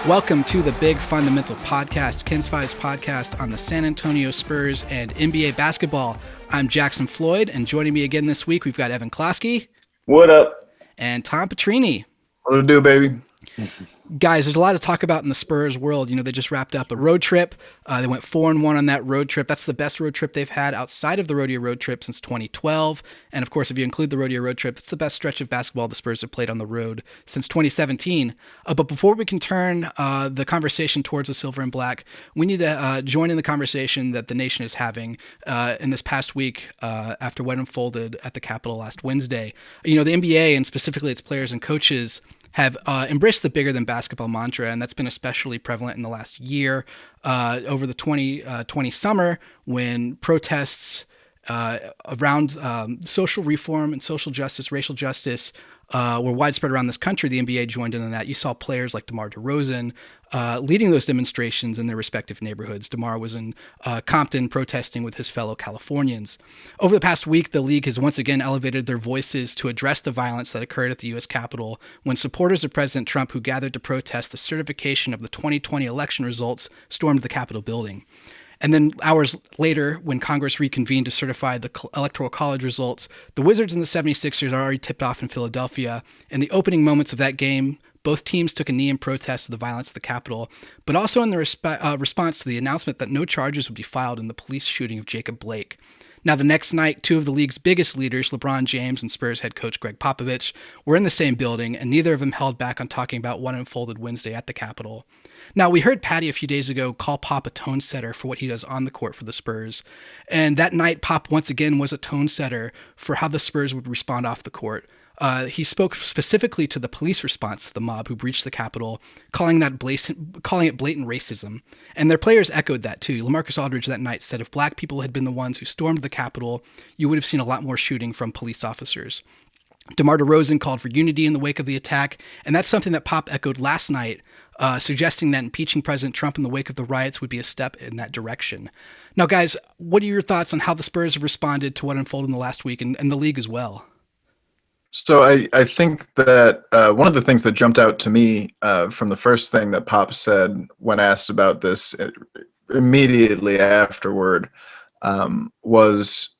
Welcome to the Big Fundamental Podcast, Ken's Fives podcast on the San Antonio Spurs and NBA basketball. I'm Jackson Floyd, and joining me again this week, we've got Evan Closky. What up? And Tom Petrini. What'll it do, baby? Guys, there's a lot to talk about in the Spurs world. You know, they just wrapped up a road trip. They went 4-1 on that road trip. That's the best road trip they've had outside of the rodeo road trip since 2012. And of course, if you include the rodeo road trip, it's the best stretch of basketball the Spurs have played on the road since 2017. But before we can turn the conversation towards the silver and black, we need to join in the conversation that the nation is having in this past week after what unfolded at the Capitol last Wednesday. You know, the NBA and specifically its players and coaches have embraced the bigger than basketball mantra, and that's been especially prevalent in the last year. Over the 2020 summer, when protests around social reform and social justice, racial justice, were widespread around this country, the NBA joined in on that. You saw players like DeMar DeRozan leading those demonstrations in their respective neighborhoods. DeMar was in Compton protesting with his fellow Californians. Over the past week, the league has once again elevated their voices to address the violence that occurred at the U.S. Capitol when supporters of President Trump who gathered to protest the certification of the 2020 election results stormed the Capitol building. And then hours later, when Congress reconvened to certify the Electoral College results, the Wizards and the 76ers are already tipped off in Philadelphia. In the opening moments of that game, both teams took a knee in protest of the violence at the Capitol, but also in the response to the announcement that no charges would be filed in the police shooting of Jacob Blake. Now, the next night, two of the league's biggest leaders, LeBron James and Spurs head coach Greg Popovich, were in the same building, and neither of them held back on talking about what unfolded Wednesday at the Capitol. Now, we heard Patty a few days ago call Pop a tone setter for what he does on the court for the Spurs. And that night, Pop once again was a tone setter for how the Spurs would respond off the court. He spoke specifically to the police response to the mob who breached the Capitol, calling it blatant racism. And their players echoed that too. LaMarcus Aldridge that night said if black people had been the ones who stormed the Capitol, you would have seen a lot more shooting from police officers. DeMar DeRozan called for unity in the wake of the attack, and that's something that Pop echoed last night, suggesting that impeaching President Trump in the wake of the riots would be a step in that direction. Now, guys, what are your thoughts on how the Spurs have responded to what unfolded in the last week and the league as well? So I think that one of the things that jumped out to me from the first thing that Pop said when asked about this immediately afterward was,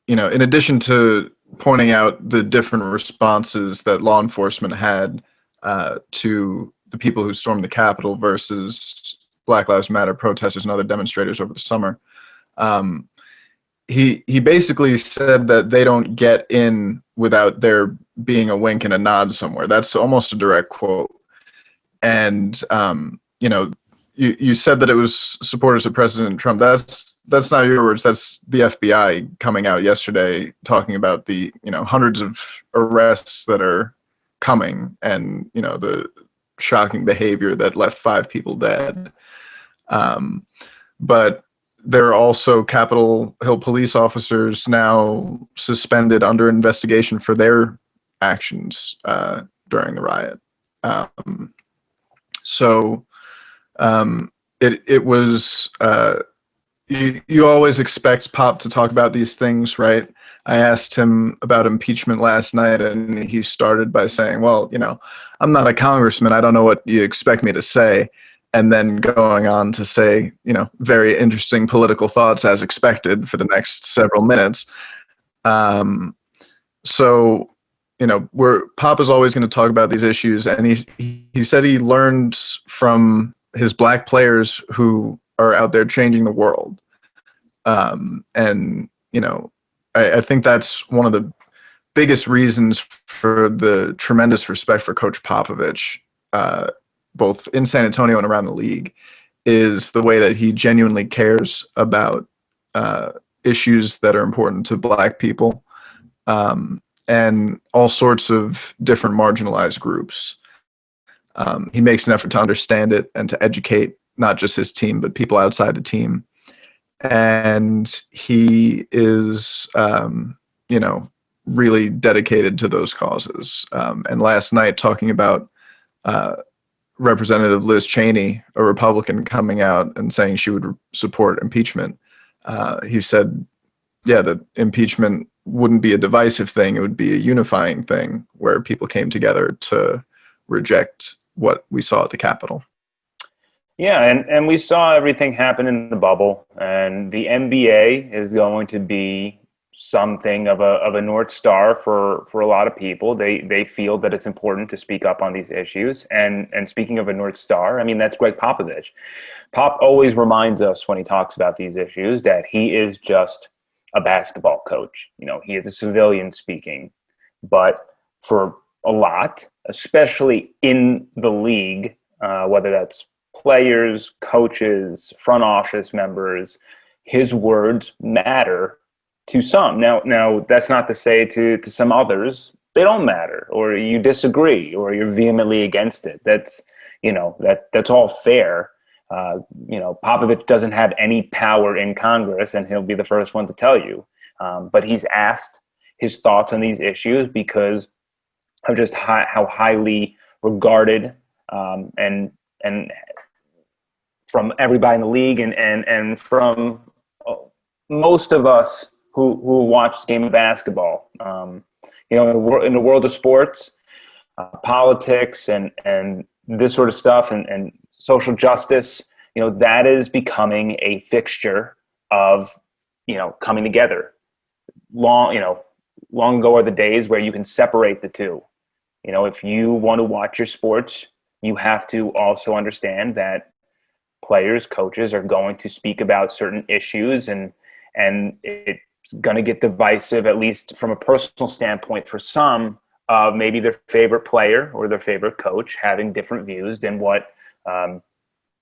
you know, in addition to pointing out the different responses that law enforcement had to the people who stormed the Capitol versus Black Lives Matter protesters and other demonstrators over the summer. He basically said that they don't get in without there being a wink and a nod somewhere. That's almost a direct quote. And, you know, you said that it was supporters of President Trump. That's not your words. That's the FBI coming out yesterday talking about the, you know, hundreds of arrests that are coming and, you know, the shocking behavior that left 5 people dead. But there are also Capitol Hill police officers now suspended under investigation for their actions during the riot. It was you always expect Pop to talk about these things, right? I asked him about impeachment last night, and he started by saying, well, you know, I'm not a congressman. I don't know what you expect me to say. And then going on to say, you know, very interesting political thoughts as expected for the next several minutes. So, you know, Pop is always going to talk about these issues. And he said he learned from his black players who are out there changing the world. And, you know, I think that's one of the biggest reasons for the tremendous respect for Coach Popovich, both in San Antonio and around the league, is the way that he genuinely cares about issues that are important to black people and all sorts of different marginalized groups. He makes an effort to understand it and to educate not just his team, but people outside the team. And he is, you know, really dedicated to those causes. And last night, talking about Representative Liz Cheney, a Republican, coming out and saying she would support impeachment, he said, yeah, that impeachment wouldn't be a divisive thing. It would be a unifying thing where people came together to reject what we saw at the Capitol. Yeah, and we saw everything happen in the bubble, and the NBA is going to be something of a North Star for a lot of people. They feel that it's important to speak up on these issues. And speaking of a North Star, I mean, that's Greg Popovich. Pop always reminds us when he talks about these issues that he is just a basketball coach. You know, he is a civilian speaking, but for a lot, especially in the league, whether that's players, coaches, front office members, his words matter to some. Now that's not to say to some others they don't matter, or you disagree, or you're vehemently against it. That's that's all fair. Popovich doesn't have any power in Congress, and he'll be the first one to tell you. But he's asked his thoughts on these issues because of just how highly regarded and from everybody in the league and from most of us who watch the game of basketball. In the world of sports, politics and this sort of stuff and social justice, that is becoming a fixture of, coming together. Long ago are the days where you can separate the two. If you want to watch your sports, you have to also understand that players, coaches are going to speak about certain issues, and it's going to get divisive, at least from a personal standpoint, for some of maybe their favorite player or their favorite coach having different views than what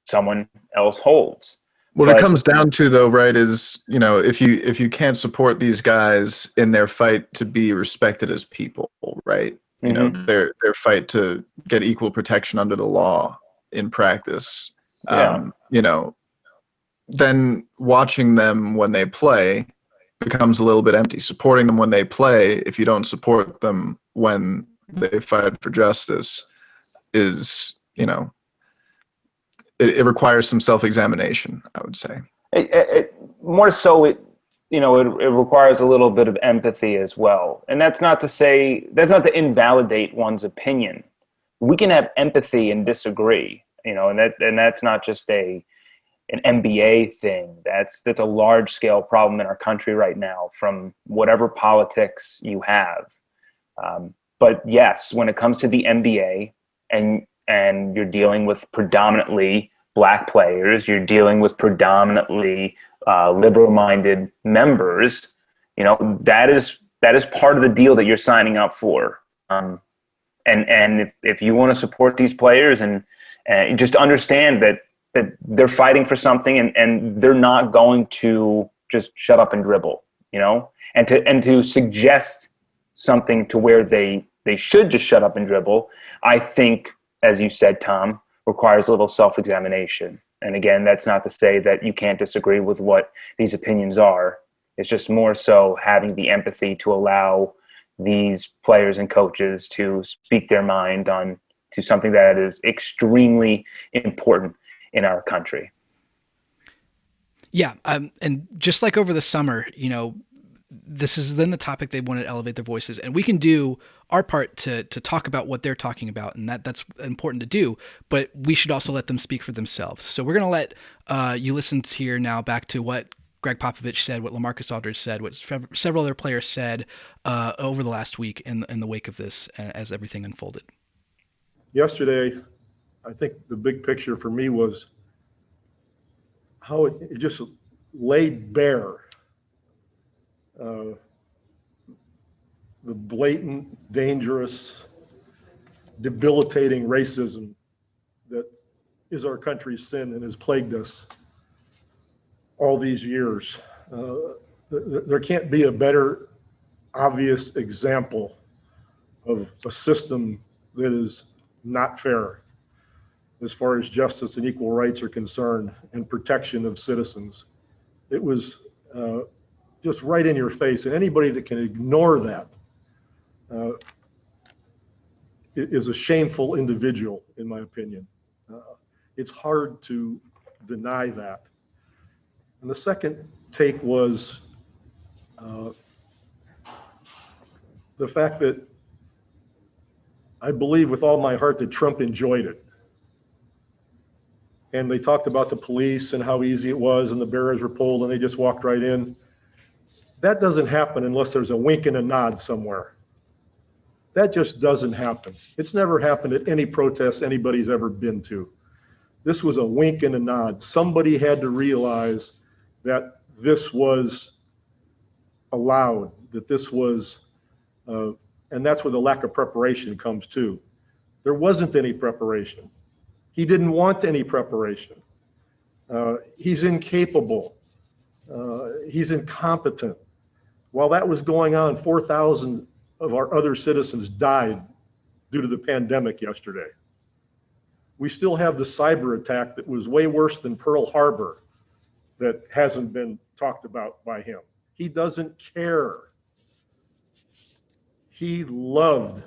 someone else holds. What it comes down to, though, right, is, if you can't support these guys in their fight to be respected as people, right? Mm-hmm. Their fight to get equal protection under the law in practice. Yeah. Then watching them when they play becomes a little bit empty. Supporting them when they play, if you don't support them when they fight for justice, is, it requires some self-examination, I would say. More so, it requires a little bit of empathy as well. And that's not to invalidate one's opinion. We can have empathy and disagree, and that's not just an NBA thing. That's a large scale problem in our country right now from whatever politics you have. But yes, when it comes to the NBA and you're dealing with predominantly Black players, you're dealing with predominantly liberal-minded members, that is part of the deal that you're signing up for. And if you want to support these players and just understand that they're fighting for something and they're not going to just shut up and dribble, and to suggest something to where they should just shut up and dribble, I think, as you said, Tom, requires a little self-examination. And again, that's not to say that you can't disagree with what these opinions are. It's just more so having the empathy to allow these players and coaches to speak their mind on to something that is extremely important in our country. Yeah. And just like over the summer, this is then the topic they want to elevate their voices, and we can do our part to talk about what they're talking about, and that's important to do, but we should also let them speak for themselves. So we're going to let you listen here now back to what Greg Popovich said, what LaMarcus Aldridge said, what several other players said over the last week in the wake of this as everything unfolded. Yesterday, I think the big picture for me was how it just laid bare the blatant, dangerous, debilitating racism that is our country's sin and has plagued us all these years. There can't be a better obvious example of a system that is not fair as far as justice and equal rights are concerned and protection of citizens. It was just right in your face, and anybody that can ignore that is a shameful individual, in my opinion. It's hard to deny that. And the second take was The fact that I believe with all my heart that Trump enjoyed it. And they talked about the police and how easy it was and the barriers were pulled and they just walked right in. That doesn't happen unless there's a wink and a nod somewhere. That just doesn't happen. It's never happened at any protest anybody's ever been to. This was a wink and a nod. Somebody had to realize that this was allowed, that this was, and that's where the lack of preparation comes too. There wasn't any preparation. He didn't want any preparation. He's incapable. He's incompetent. While that was going on, 4,000 of our other citizens died due to the pandemic yesterday. We still have the cyber attack that was way worse than Pearl Harbor that hasn't been talked about by him. He doesn't care. He loved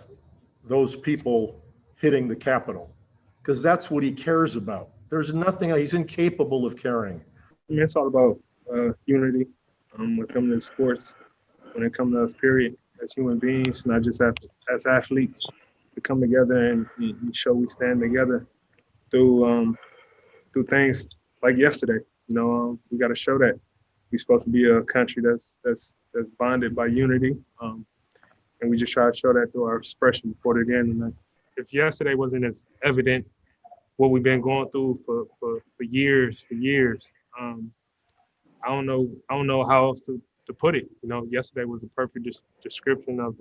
those people hitting the Capitol because that's what he cares about. There's nothing, he's incapable of caring. I mean, it's all about unity when it comes to sports, when it comes to us, period, as human beings, not just as athletes, to come together and show we stand together through things like yesterday. You know, we got to show that we're supposed to be a country that's bonded by unity, and we just try to show that through our expression before the game tonight. If yesterday wasn't as evident what we've been going through for years, I don't know how else to put it. You know, yesterday was a perfect description of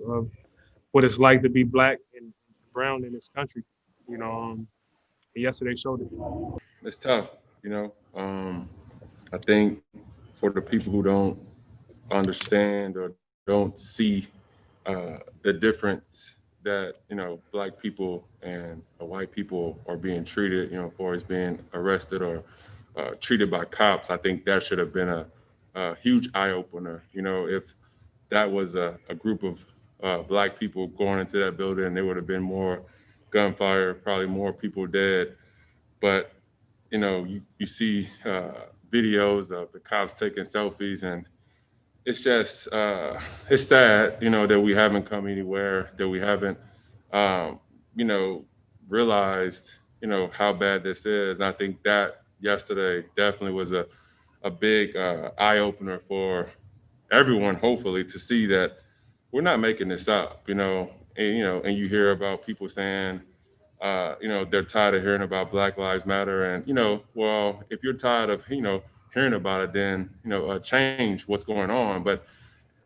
what it's like to be black and brown in this country. You know, and yesterday showed it. It's tough, you know. I think for the people who don't understand or don't see the difference that, you know, black people and white people are being treated, you know, for as being arrested or treated by cops, I think that should have been a huge eye opener. You know, if that was a group of black people going into that building, there would have been more gunfire, probably more people dead. But, you know, you see videos of the cops taking selfies, and it's just, it's sad, you know, that we haven't come anywhere, that we haven't, you know, realized, you know, how bad this is. And I think that yesterday definitely was a big eye opener for everyone, hopefully, to see that we're not making this up, you know, and you hear about people saying, you know, they're tired of hearing about Black Lives Matter. And, you know, well, if you're tired of, you know, hearing about it, then, you know, change what's going on. But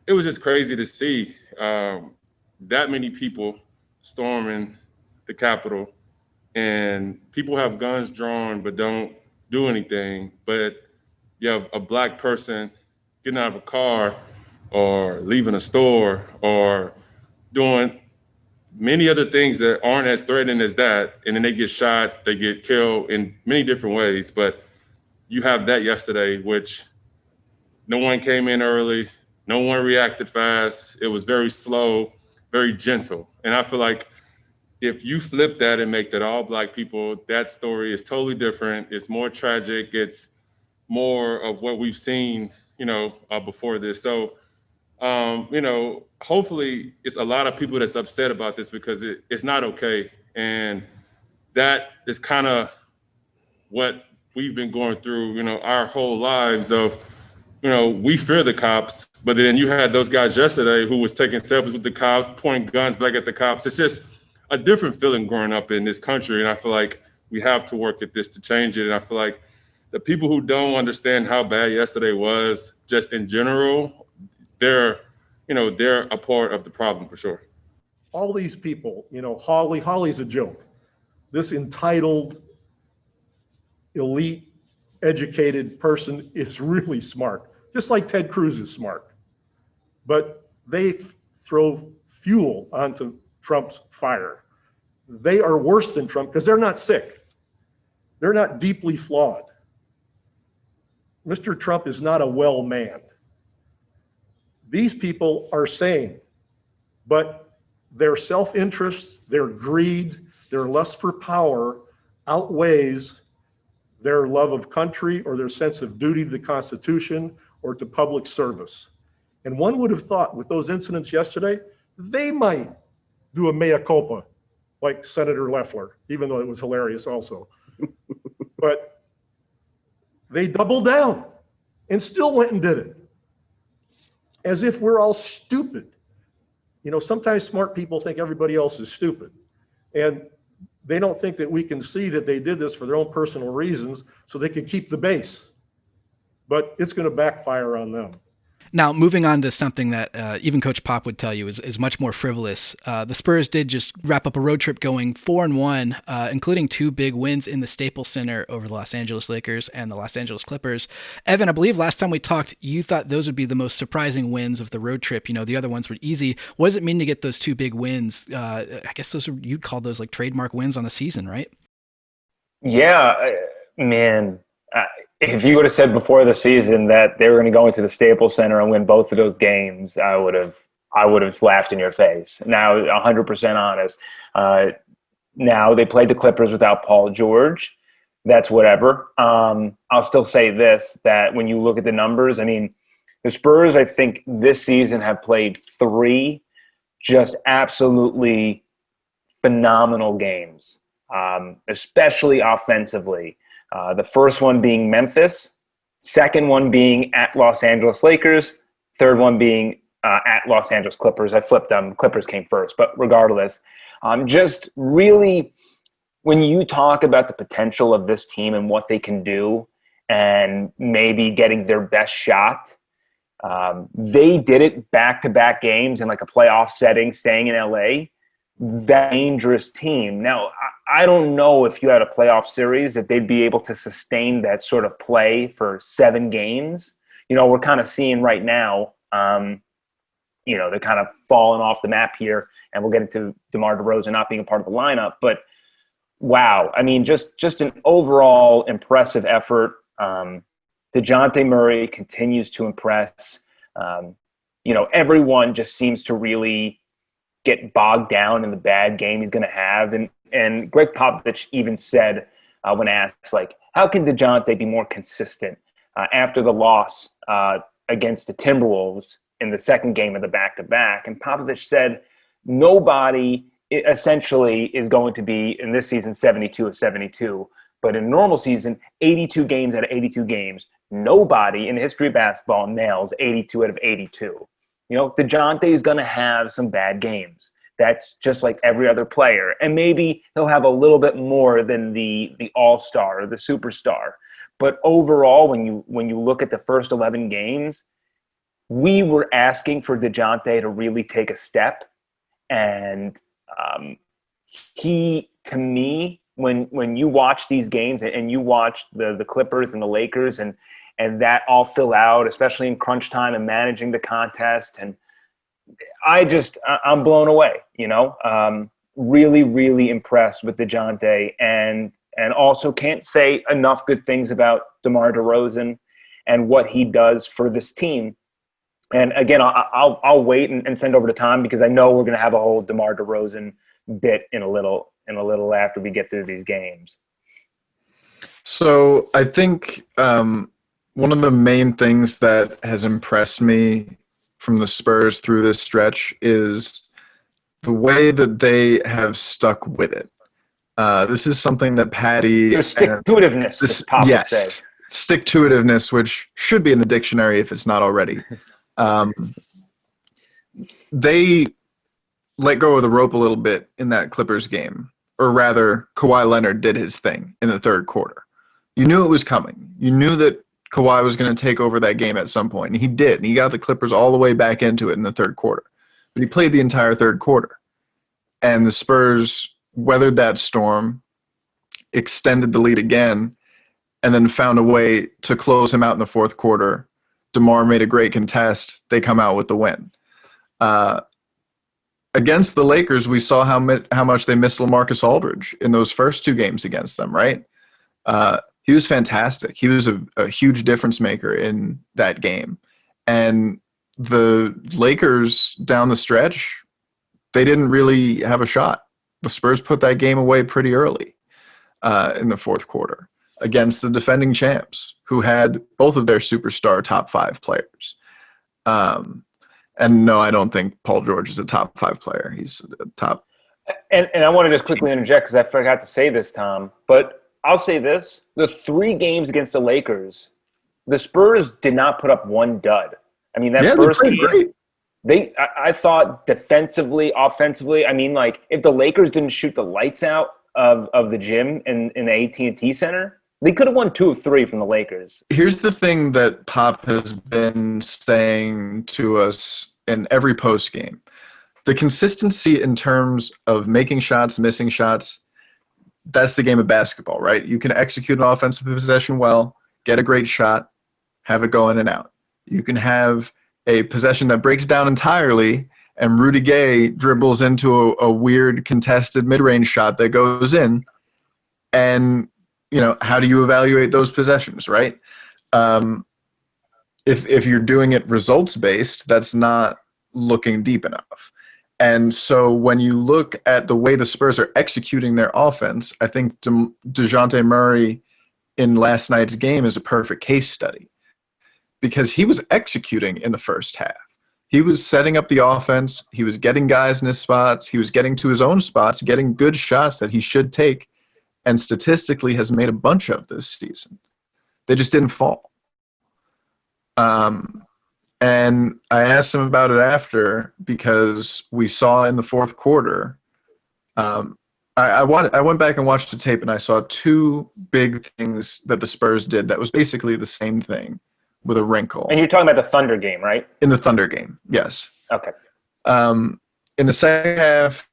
it was just crazy to see that many people storming the Capitol, and people have guns drawn but don't do anything. But you have a black person getting out of a car or leaving a store or doing many other things that aren't as threatening as that, and then they get shot, they get killed in many different ways. But you have that yesterday, which no one came in early, no one reacted fast. It was very slow, very gentle. And I feel like if you flip that and make that all black people, that story is totally different. It's more tragic. It's more of what we've seen, you know, before this. So, you know, hopefully it's a lot of people that's upset about this because it's not okay. And that is kind of what we've been going through, you know, our whole lives of, you know, we fear the cops, but then you had those guys yesterday who was taking selfies with the cops, pointing guns back at the cops. It's just a different feeling growing up in this country. And I feel like we have to work at this to change it. And I feel like the people who don't understand how bad yesterday was, just in general, they're a part of the problem for sure. All these people, you know, Holly's a joke. This entitled, elite, educated person is really smart, just like Ted Cruz is smart. But they throw fuel onto Trump's fire. They are worse than Trump because they're not sick. They're not deeply flawed. Mr. Trump is not a well man. These people are sane, but their self-interest, their greed, their lust for power outweighs their love of country or their sense of duty to the Constitution or to public service. And one would have thought with those incidents yesterday, they might do a mea culpa like Senator Loeffler, even though it was hilarious also. But they doubled down and still went and did it. As if we're all stupid. You know, sometimes smart people think everybody else is stupid. And they don't think that we can see that they did this for their own personal reasons so they can keep the base. But it's going to backfire on them. Now, moving on to something that even Coach Pop would tell you is much more frivolous. The Spurs did just wrap up a road trip going 4-1, including 2 big wins in the Staples Center over the Los Angeles Lakers and the Los Angeles Clippers. Evan, I believe last time we talked, you thought those would be the most surprising wins of the road trip. You know, the other ones were easy. What does it mean to get those 2 big wins? I guess you'd call those like trademark wins on the season, right? Yeah, man. If you would have said before the season that they were going to go into the Staples Center and win both of those games, I would have laughed in your face. Now, 100% honest. Now they played the Clippers without Paul George. That's whatever. I'll still say this, that when you look at the numbers, I mean, the Spurs, I think this season have played 3 just absolutely phenomenal games, especially offensively. The first one being Memphis, second one being at Los Angeles Lakers, third one being at Los Angeles Clippers. I flipped them. Clippers came first, but regardless, just really when you talk about the potential of this team and what they can do and maybe getting their best shot, they did it back-to-back games in like a playoff setting, staying in LA. That dangerous team. Now, I don't know if you had a playoff series that they'd be able to sustain that sort of play for 7 games. You know, we're kind of seeing right now, you know, they're kind of falling off the map here, and we'll get into DeMar DeRozan not being a part of the lineup. But wow, I mean, just an overall impressive effort. DeJounte Murray continues to impress. You know, everyone just seems to really get bogged down in the bad game he's going to have. And Greg Popovich even said when asked, like, how can DeJounte be more consistent after the loss against the Timberwolves in the second game of the back-to-back? And Popovich said nobody essentially is going to be, in this season, 72 of 72. But in a normal season, 82 games out of 82 games, nobody in the history of basketball nails 82 out of 82. You know, DeJounte is going to have some bad games. That's just like every other player. And maybe he'll have a little bit more than the all-star or the superstar. But overall, when you look at the first 11 games, we were asking for DeJounte to really take a step. And he, to me, when you watch these games and you watch the Clippers and the Lakers and that all fill out, especially in crunch time and managing the contest. And I'm blown away, you know, really, really impressed with DeJounte and also can't say enough good things about DeMar DeRozan and what he does for this team. And again, I'll wait and send over to Tom because I know we're going to have a whole DeMar DeRozan bit in a little after we get through these games. So I think one of the main things that has impressed me from the Spurs through this stretch is the way that they have stuck with it. This is something that Patty... There's stick-to-itiveness, as Pop would say. Stick-to-itiveness, which should be in the dictionary if it's not already. They let go of the rope a little bit in that Clippers game. Or rather, Kawhi Leonard did his thing in the third quarter. You knew it was coming. You knew that Kawhi was going to take over that game at some point, and he did. And he got the Clippers all the way back into it in the third quarter. But he played the entire third quarter. And the Spurs weathered that storm, extended the lead again, and then found a way to close him out in the fourth quarter. DeMar made a great contest. They come out with the win. Against the Lakers, we saw how much they missed LaMarcus Aldridge in those first 2 games against them, right? He was fantastic. He was a huge difference maker in that game. And the Lakers down the stretch, they didn't really have a shot. The Spurs put that game away pretty early in the fourth quarter against the defending champs who had both of their superstar top 5 players. And no, I don't think Paul George is a top 5 player. He's a top. And I want to just quickly interject because I forgot to say this, Tom. But I'll say this: the 3 games against the Lakers, the Spurs did not put up one dud. I mean, that first game, great. I thought defensively, offensively. I mean, like if the Lakers didn't shoot the lights out of the gym in the AT&T Center, they could have won 2 of 3 from the Lakers. Here's the thing that Pop has been saying to us in every post game. The consistency in terms of making shots, missing shots, that's the game of basketball, right? You can execute an offensive possession well, get a great shot, have it go in and out. You can have a possession that breaks down entirely and Rudy Gay dribbles into a weird contested mid-range shot that goes in. And, how do you evaluate those possessions, right? If you're doing it results-based, that's not looking deep enough. And so when you look at the way the Spurs are executing their offense, I think DeJounte Murray in last night's game is a perfect case study because he was executing in the first half. He was setting up the offense. He was getting guys in his spots. He was getting to his own spots, getting good shots that he should take, and statistically has made a bunch of this season. They just didn't fall. And I asked him about it after because we saw in the fourth quarter. I went back and watched the tape and I saw 2 big things that the Spurs did that was basically the same thing with a wrinkle. And you're talking about the Thunder game, right? In the Thunder game, yes. Okay. In the second half,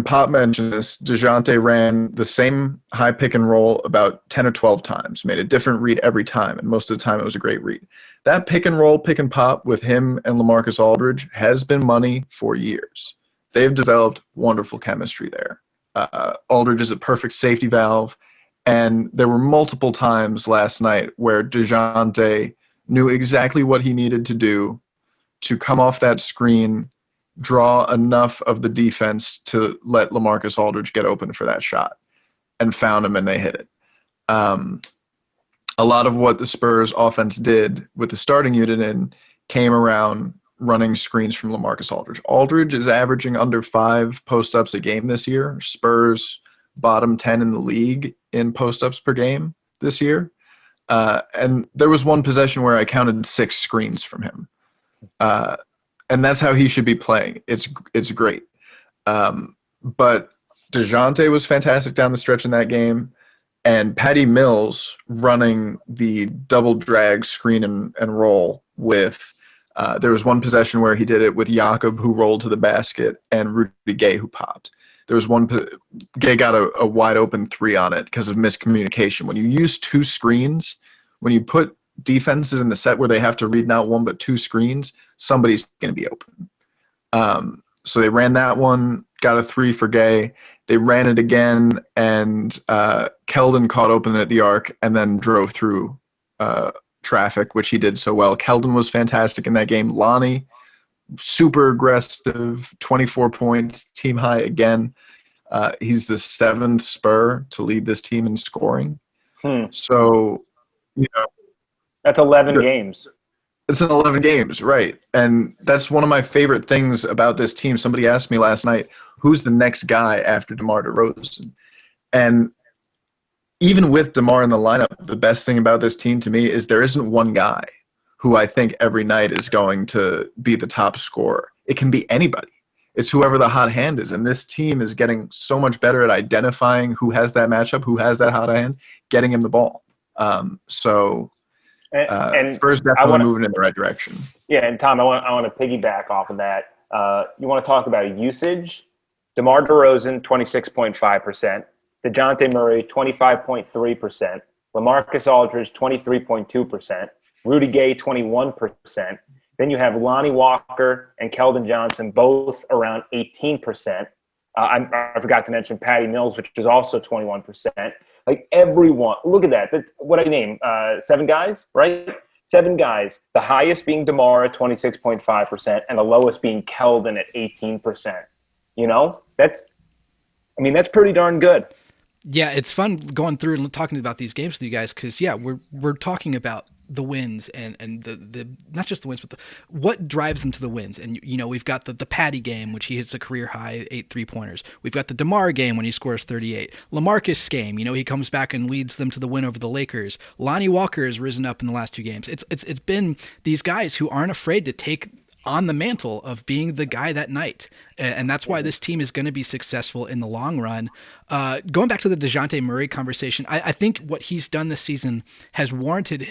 Pop mentioned this, DeJounte ran the same high pick and roll about 10 or 12 times, made a different read every time, and most of the time it was a great read. That pick and roll, pick and pop with him and LaMarcus Aldridge has been money for years. They've developed wonderful chemistry there. Aldridge is a perfect safety valve, and there were multiple times last night where DeJounte knew exactly what he needed to do to come off that screen, draw enough of the defense to let LaMarcus Aldridge get open for that shot, and found him and they hit it. A lot of what the Spurs offense did with the starting unit in came around running screens from LaMarcus Aldridge. Aldridge is averaging under 5 post-ups a game this year. Spurs bottom 10 in the league in post-ups per game this year. And there was one possession where I counted 6 screens from him. And that's how he should be playing. It's great. But DeJounte was fantastic down the stretch in that game. And Patty Mills running the double drag screen and roll with there was one possession where he did it with Jakob, who rolled to the basket, and Rudy Gay, who popped. There was one Gay got a wide open 3 on it because of miscommunication. When you use 2 screens, when you put defenses in the set where they have to read not 1 but 2 screens, somebody's going to be open. So they ran that one, got a 3 for Gay. They ran it again, and Keldon caught open at the arc and then drove through traffic, which he did so well. Keldon was fantastic in that game. Lonnie, super aggressive, 24 points, team high again. He's the 7th Spur to lead this team in scoring. So, that's 11 games. It's in 11 games, right. And that's one of my favorite things about this team. Somebody asked me last night, who's the next guy after DeMar DeRozan? And even with DeMar in the lineup, the best thing about this team to me is there isn't one guy who I think every night is going to be the top scorer. It can be anybody. It's whoever the hot hand is. And this team is getting so much better at identifying who has that matchup, who has that hot hand, getting him the ball. Spurs definitely moving in the right direction. Yeah, and Tom, I want to piggyback off of that. You want to talk about usage? DeMar DeRozan, 26.5%. DeJounte Murray, 25.3%. LaMarcus Aldridge, 23.2%. Rudy Gay, 21%. Then you have Lonnie Walker and Keldon Johnson, both around 18%. I forgot to mention Patty Mills, which is also 21%. Like everyone, look at that. What did I name? 7 guys, right? 7 guys. The highest being DeMar at 26.5%, and the lowest being Keldon at 18%. That's pretty darn good. Yeah, it's fun going through and talking about these games with you guys because, we're talking about the wins and the not just the wins, but what drives them to the wins. And, we've got the Patty game, which he hits a career high 8 3-pointers. We've got the DeMar game when he scores 38. LaMarcus game, he comes back and leads them to the win over the Lakers. Lonnie Walker has risen up in the last 2 games. It's been these guys who aren't afraid to take on the mantle of being the guy that night. And that's why this team is going to be successful in the long run. Going back to the DeJounte Murray conversation, I think what he's done this season has warranted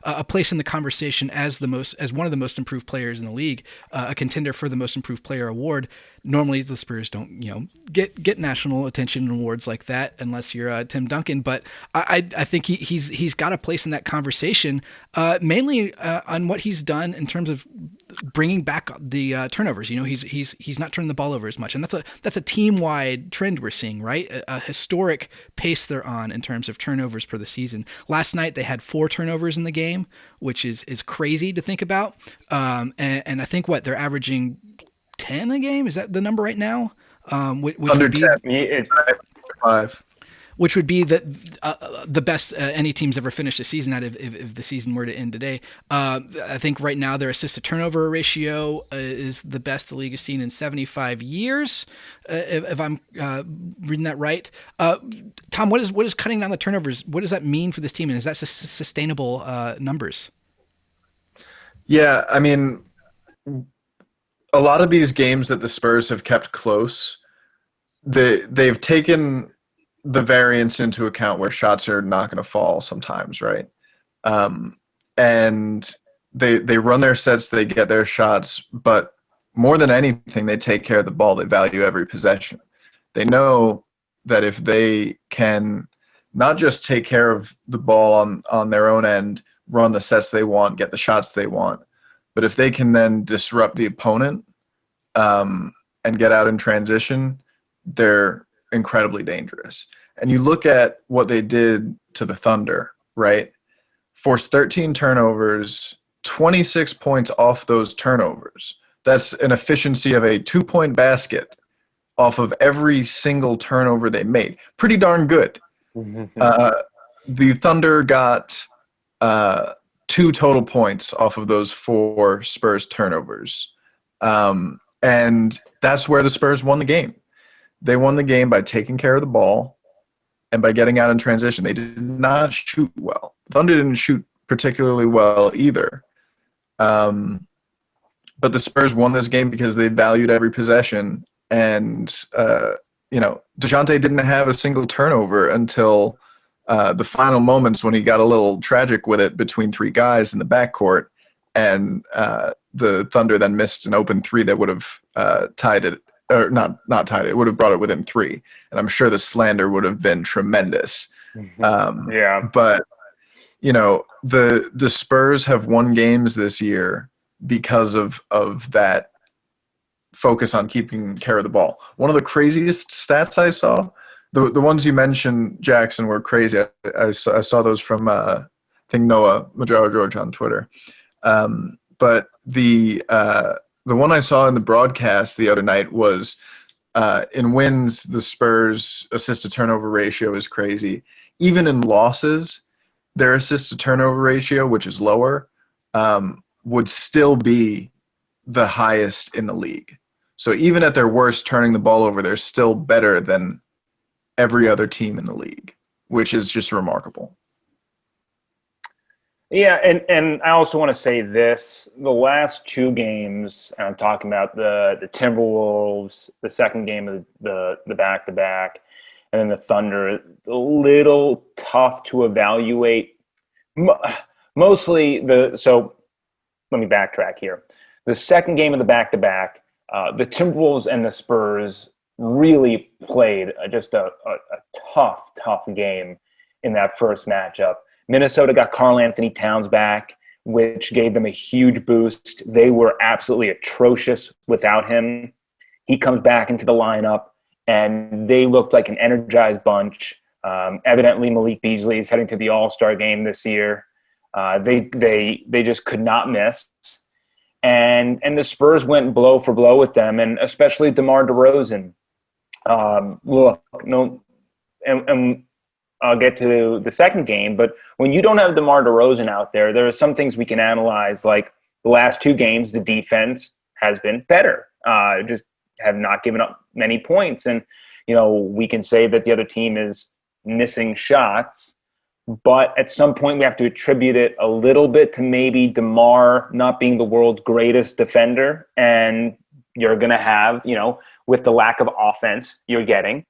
a place in the conversation as one of the most improved players in the league, a contender for the most improved player award. Normally the Spurs don't, get national attention and awards like that unless you're Tim Duncan. But I think he's got a place in that conversation, mainly on what he's done in terms of bringing back the turnovers. He's not turning the ball over as much, and that's a team-wide trend we're seeing, right? A historic pace they're on in terms of turnovers per the season. Last night they had 4 turnovers in the game, which is crazy to think about. And I think they're averaging 10 a game. Is that the number right now? Which Under would be 10. 5. Which would be the best any team's ever finished a season at if the season were to end today. I think right now their assist-to-turnover ratio is the best the league has seen in 75 years, if I'm reading that right. Tom, what is cutting down the turnovers? What does that mean for this team, and is that sustainable numbers? Yeah, I mean, a lot of these games that the Spurs have kept close, they've taken the variance into account where shots are not going to fall sometimes, right? And they run their sets, they get their shots, but more than anything, they take care of the ball. They value every possession. They know that if they can not just take care of the ball on their own end, run the sets they want, get the shots they want, but if they can then disrupt the opponent and get out in transition, they're incredibly dangerous. And you look at what they did to the Thunder, right? Forced 13 turnovers, 26 points off those turnovers. That's an efficiency of a 2-point basket off of every single turnover they made. Pretty darn good. The Thunder got 2 total points off of those 4 Spurs turnovers. And that's where the Spurs won the game. They won the game by taking care of the ball and by getting out in transition. They did not shoot well. Thunder didn't shoot particularly well either. But the Spurs won this game because they valued every possession. And, DeJounte didn't have a single turnover until the final moments when he got a little tragic with it between 3 guys in the backcourt. And the Thunder then missed an open 3 that would have tied it. Or not tied it. It would have brought it within 3, and I'm sure the slander would have been tremendous. But the Spurs have won games this year because of that focus on keeping care of the ball. One of the craziest stats I saw, the ones you mentioned, Jackson, were crazy. I saw those from I think Noah Majaro George on Twitter, but the one I saw in the broadcast the other night was in wins, the Spurs' assist-to-turnover ratio is crazy. Even in losses, their assist-to-turnover ratio, which is lower, would still be the highest in the league. So even at their worst, turning the ball over, they're still better than every other team in the league, which is just remarkable. Yeah, and I also want to say this. The last 2 games, I'm talking about the Timberwolves, the second game of the back-to-back, and then the Thunder, a little tough to evaluate. Mostly so let me backtrack here. The second game of the back-to-back, the Timberwolves and the Spurs really played just a tough game in that first matchup. Minnesota got Karl Anthony Towns back, which gave them a huge boost. They were absolutely atrocious without him. He comes back into the lineup, and they looked like an energized bunch. Evidently, Malik Beasley is heading to the All-Star game this year. They just could not miss. And the Spurs went blow for blow with them, and especially DeMar DeRozan. I'll get to the second game. But when you don't have DeMar DeRozan out there, there are some things we can analyze. Like the last 2 games, the defense has been better. Just have not given up many points. And, we can say that the other team is missing shots. But at some point, we have to attribute it a little bit to maybe DeMar not being the world's greatest defender. And you're going to have, with the lack of offense you're getting,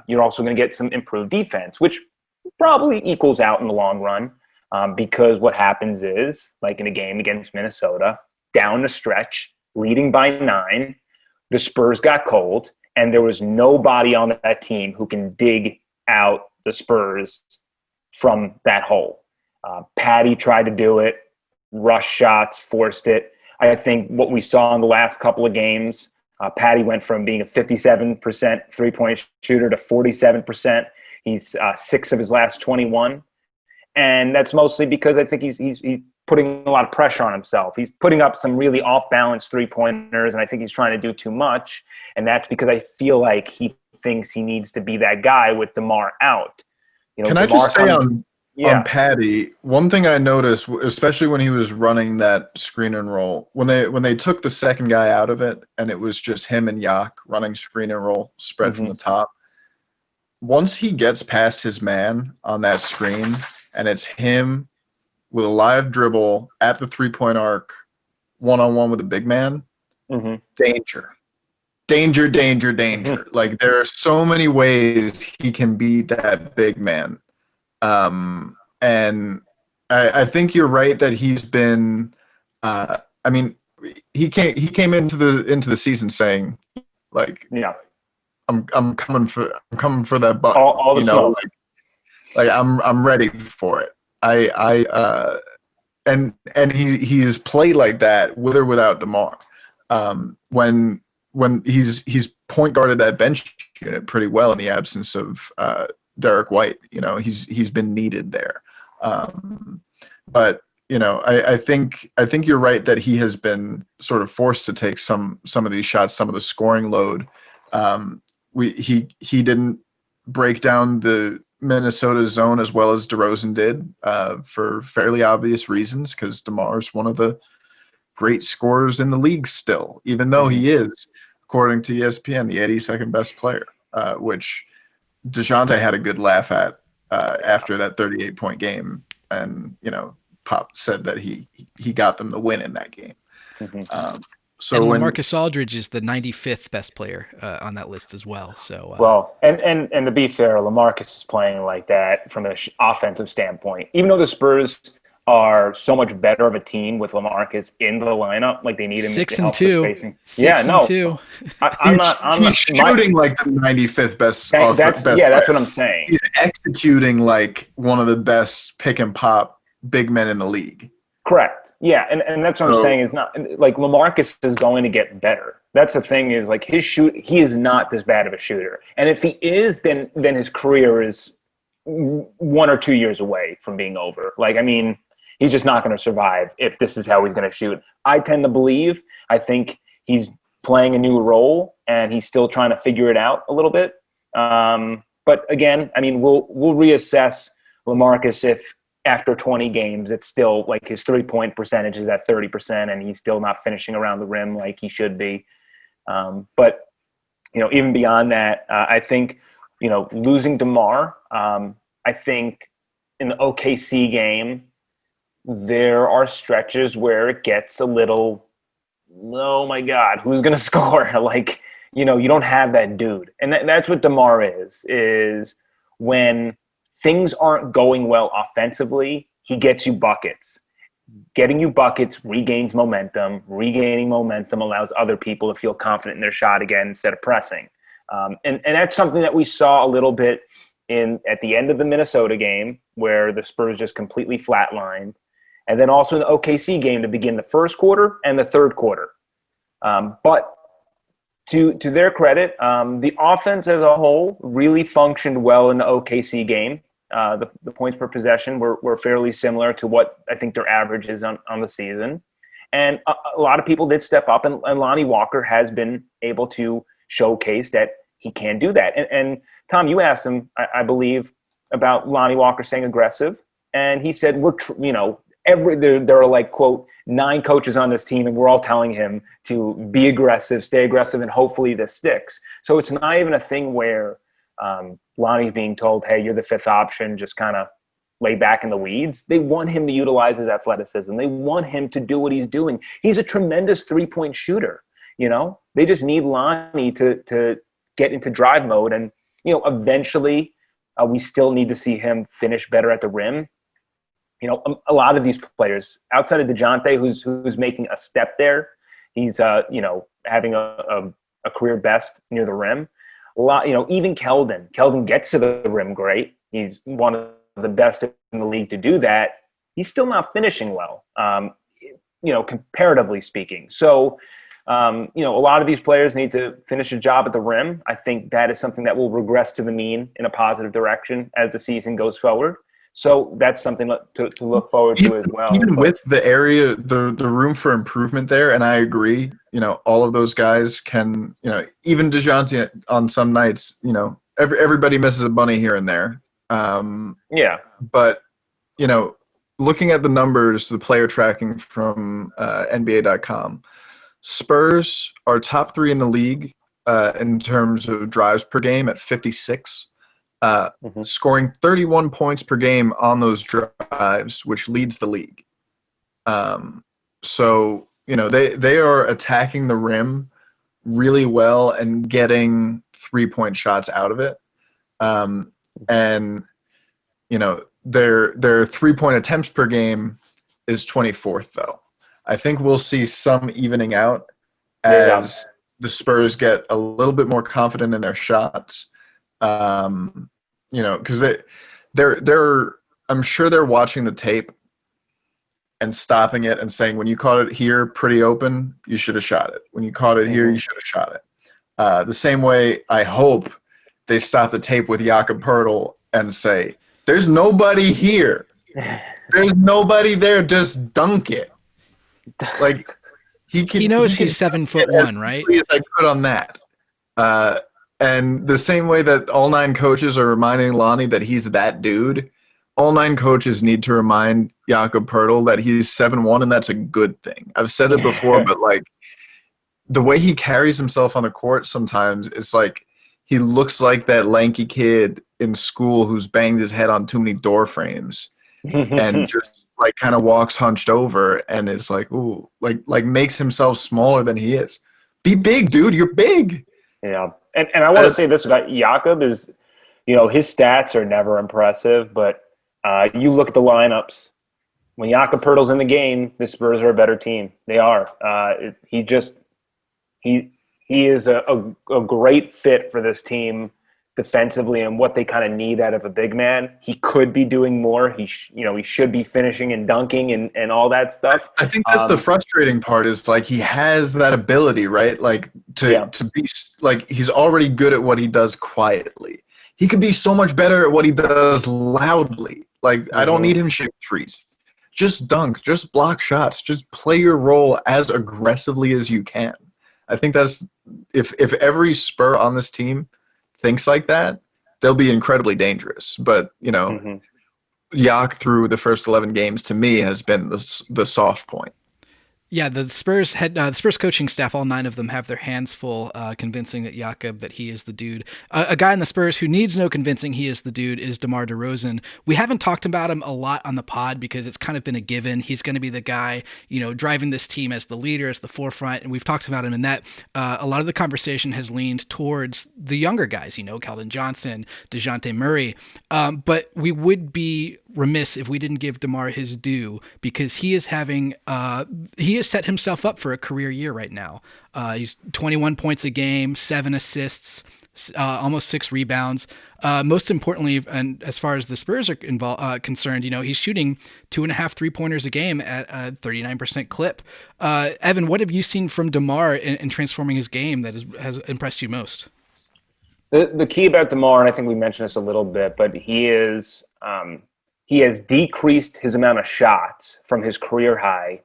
you're also going to get some improved defense, which probably equals out in the long run, because what happens is, like in a game against Minnesota, down the stretch, leading by 9, the Spurs got cold, and there was nobody on that team who can dig out the Spurs from that hole. Patty tried to do it, rush shots, forced it. I think what we saw in the last couple of games, Patty went from being a 57% three-point shooter to 47%. He's 6 of his last 21. And that's mostly because I think he's putting a lot of pressure on himself. He's putting up some really off-balance three-pointers, and I think he's trying to do too much. And that's because I feel like he thinks he needs to be that guy with DeMar out. Can I just say on Patty, one thing I noticed, especially when he was running that screen and roll, when they took the second guy out of it and it was just him and Yak running screen and roll spread from the top, once he gets past his man on that screen and it's him with a live dribble at the three-point arc, one-on-one with a big man, danger. Like, there are so many ways he can be that big man. And I think you're right that he's been he came into the season saying, like, I'm coming for that buck. All the smoke. Like I'm ready for it. And he's played like that with or without DeMar. When he's point guarded that bench unit pretty well in the absence of Derek White. He's been needed there. But I think you're right that he has been sort of forced to take some of these shots, some of the scoring load. He didn't break down the Minnesota zone as well as DeRozan did, for fairly obvious reasons, because DeMar's one of the great scorers in the league still, even though he is, according to ESPN, the 82nd best player, which DeJounte had a good laugh at after that 38-point game, and Pop said that he got them the win in that game. So and when LaMarcus Aldridge is the 95th best player on that list as well. So and to be fair, LaMarcus is playing like that from an offensive standpoint. Even though the Spurs are so much better of a team with LaMarcus in the lineup, like they need him. 6 and 2. Spacing. 6 and 2. He's shooting like the 95th best. That's what I'm saying. He's executing like one of the best pick and pop big men in the league. Correct. Yeah, and that's what I'm saying is not like LaMarcus is going to get better. That's the thing is like he is not this bad of a shooter. And if he is, then his career is 1 or 2 years away from being over. Like, I mean, he's just not going to survive if this is how he's going to shoot. I tend to believe, I think he's playing a new role and he's still trying to figure it out a little bit. But again, I mean, we'll reassess LaMarcus if after 20 games, it's still like his 3-point percentage is at 30% and he's still not finishing around the rim like he should be. But, even beyond that, I think, losing DeMar, I think in the OKC game, there are stretches where it gets a little, oh my God, who's going to score? Like, you don't have that dude. And that's what DeMar is when things aren't going well offensively, he gets you buckets. Getting you buckets regains momentum. Regaining momentum allows other people to feel confident in their shot again instead of pressing. And that's something that we saw a little bit at the end of the Minnesota game where the Spurs just completely flatlined. And then also in the OKC game to begin the first quarter and the third quarter. But to their credit, the offense as a whole really functioned well in the OKC game. The points per possession were fairly similar to what I think their average is on the season. And a lot of people did step up, and Lonnie Walker has been able to showcase that he can do that. And Tom, you asked him, I believe, about Lonnie Walker staying aggressive, and he said, there are like, quote, 9 coaches on this team, and we're all telling him to be aggressive, stay aggressive, and hopefully this sticks. So it's not even a thing where Lonnie's being told, hey, you're the 5th option, just kind of lay back in the weeds. They want him to utilize his athleticism. They want him to do what he's doing. He's a tremendous 3-point shooter. They just need Lonnie to get into drive mode, and eventually we still need to see him finish better at the rim. A lot of these players outside of DeJounte, who's making a step there, he's having a career best near the rim. A lot, even Keldon gets to the rim great. He's one of the best in the league to do that. He's still not finishing well, comparatively speaking. So, a lot of these players need to finish a job at the rim. I think that is something that will regress to the mean in a positive direction as the season goes forward. So that's something to look forward to as well. Even with the area, the room for improvement there, and I agree, all of those guys can, even DeJounte on some nights, everybody misses a bunny here and there. But, looking at the numbers, the player tracking from NBA.com, Spurs are top 3 in the league in terms of drives per game at 56. Scoring 31 points per game on those drives, which leads the league. So, they are attacking the rim really well and getting 3-point shots out of it. And, their 3-point attempts per game is 24th, though. I think we'll see some evening out as the Spurs get a little bit more confident in their shots. Because they're I'm sure they're watching the tape and stopping it and saying, when you caught it here pretty open, you should have shot it. When you caught it here, you should have shot it. The same way I hope they stop the tape with Jakob Poeltl and say, there's nobody here. There's nobody there. Just dunk it. Like He knows he's 7'1", right? As I could on that. And the same way that all 9 coaches are reminding Lonnie that he's that dude, all 9 coaches need to remind Jakob Poeltl that he's 7'1", and that's a good thing. I've said it before, but like the way he carries himself on the court sometimes, it's like he looks like that lanky kid in school who's banged his head on too many door frames and just like kind of walks hunched over and is like, ooh, like makes himself smaller than he is. Be big, dude. You're big. Yeah. And I want to say this about Jakob is, his stats are never impressive, but you look at the lineups. When Jakob Poeltl's in the game, the Spurs are a better team. They are. He is a great fit for this team defensively and what they kind of need out of a big man. He could be doing more. He should be finishing and dunking and all that stuff. I think that's the frustrating part is like he has that ability, right? Like to be like he's already good at what he does quietly. He could be so much better at what he does loudly. Like I don't need him shoot threes. Just dunk, just block shots, just play your role as aggressively as you can. I think that's if every Spur on this team thinks like that, they'll be incredibly dangerous. But, Yak through the first 11 games to me has been the soft point. Yeah, the Spurs coaching staff, all 9 of them have their hands full convincing that he is the dude. A guy in the Spurs who needs no convincing he is the dude is DeMar DeRozan. We haven't talked about him a lot on the pod because it's kind of been a given. He's going to be the guy, driving this team as the leader, as the forefront, and we've talked about him in that. A lot of the conversation has leaned towards the younger guys, Keldon Johnson, DeJounte Murray, but we would be remiss if we didn't give DeMar his due because he is having he has set himself up for a career year right now. He's 21 points a game, 7 assists, almost 6 rebounds. Most importantly, and as far as the Spurs are concerned, he's shooting 2.5 3-pointers a game at a 39% clip. Evan, what have you seen from DeMar in transforming his game that has impressed you most? The key about DeMar, and I think we mentioned this a little bit, but he has decreased his amount of shots from his career high,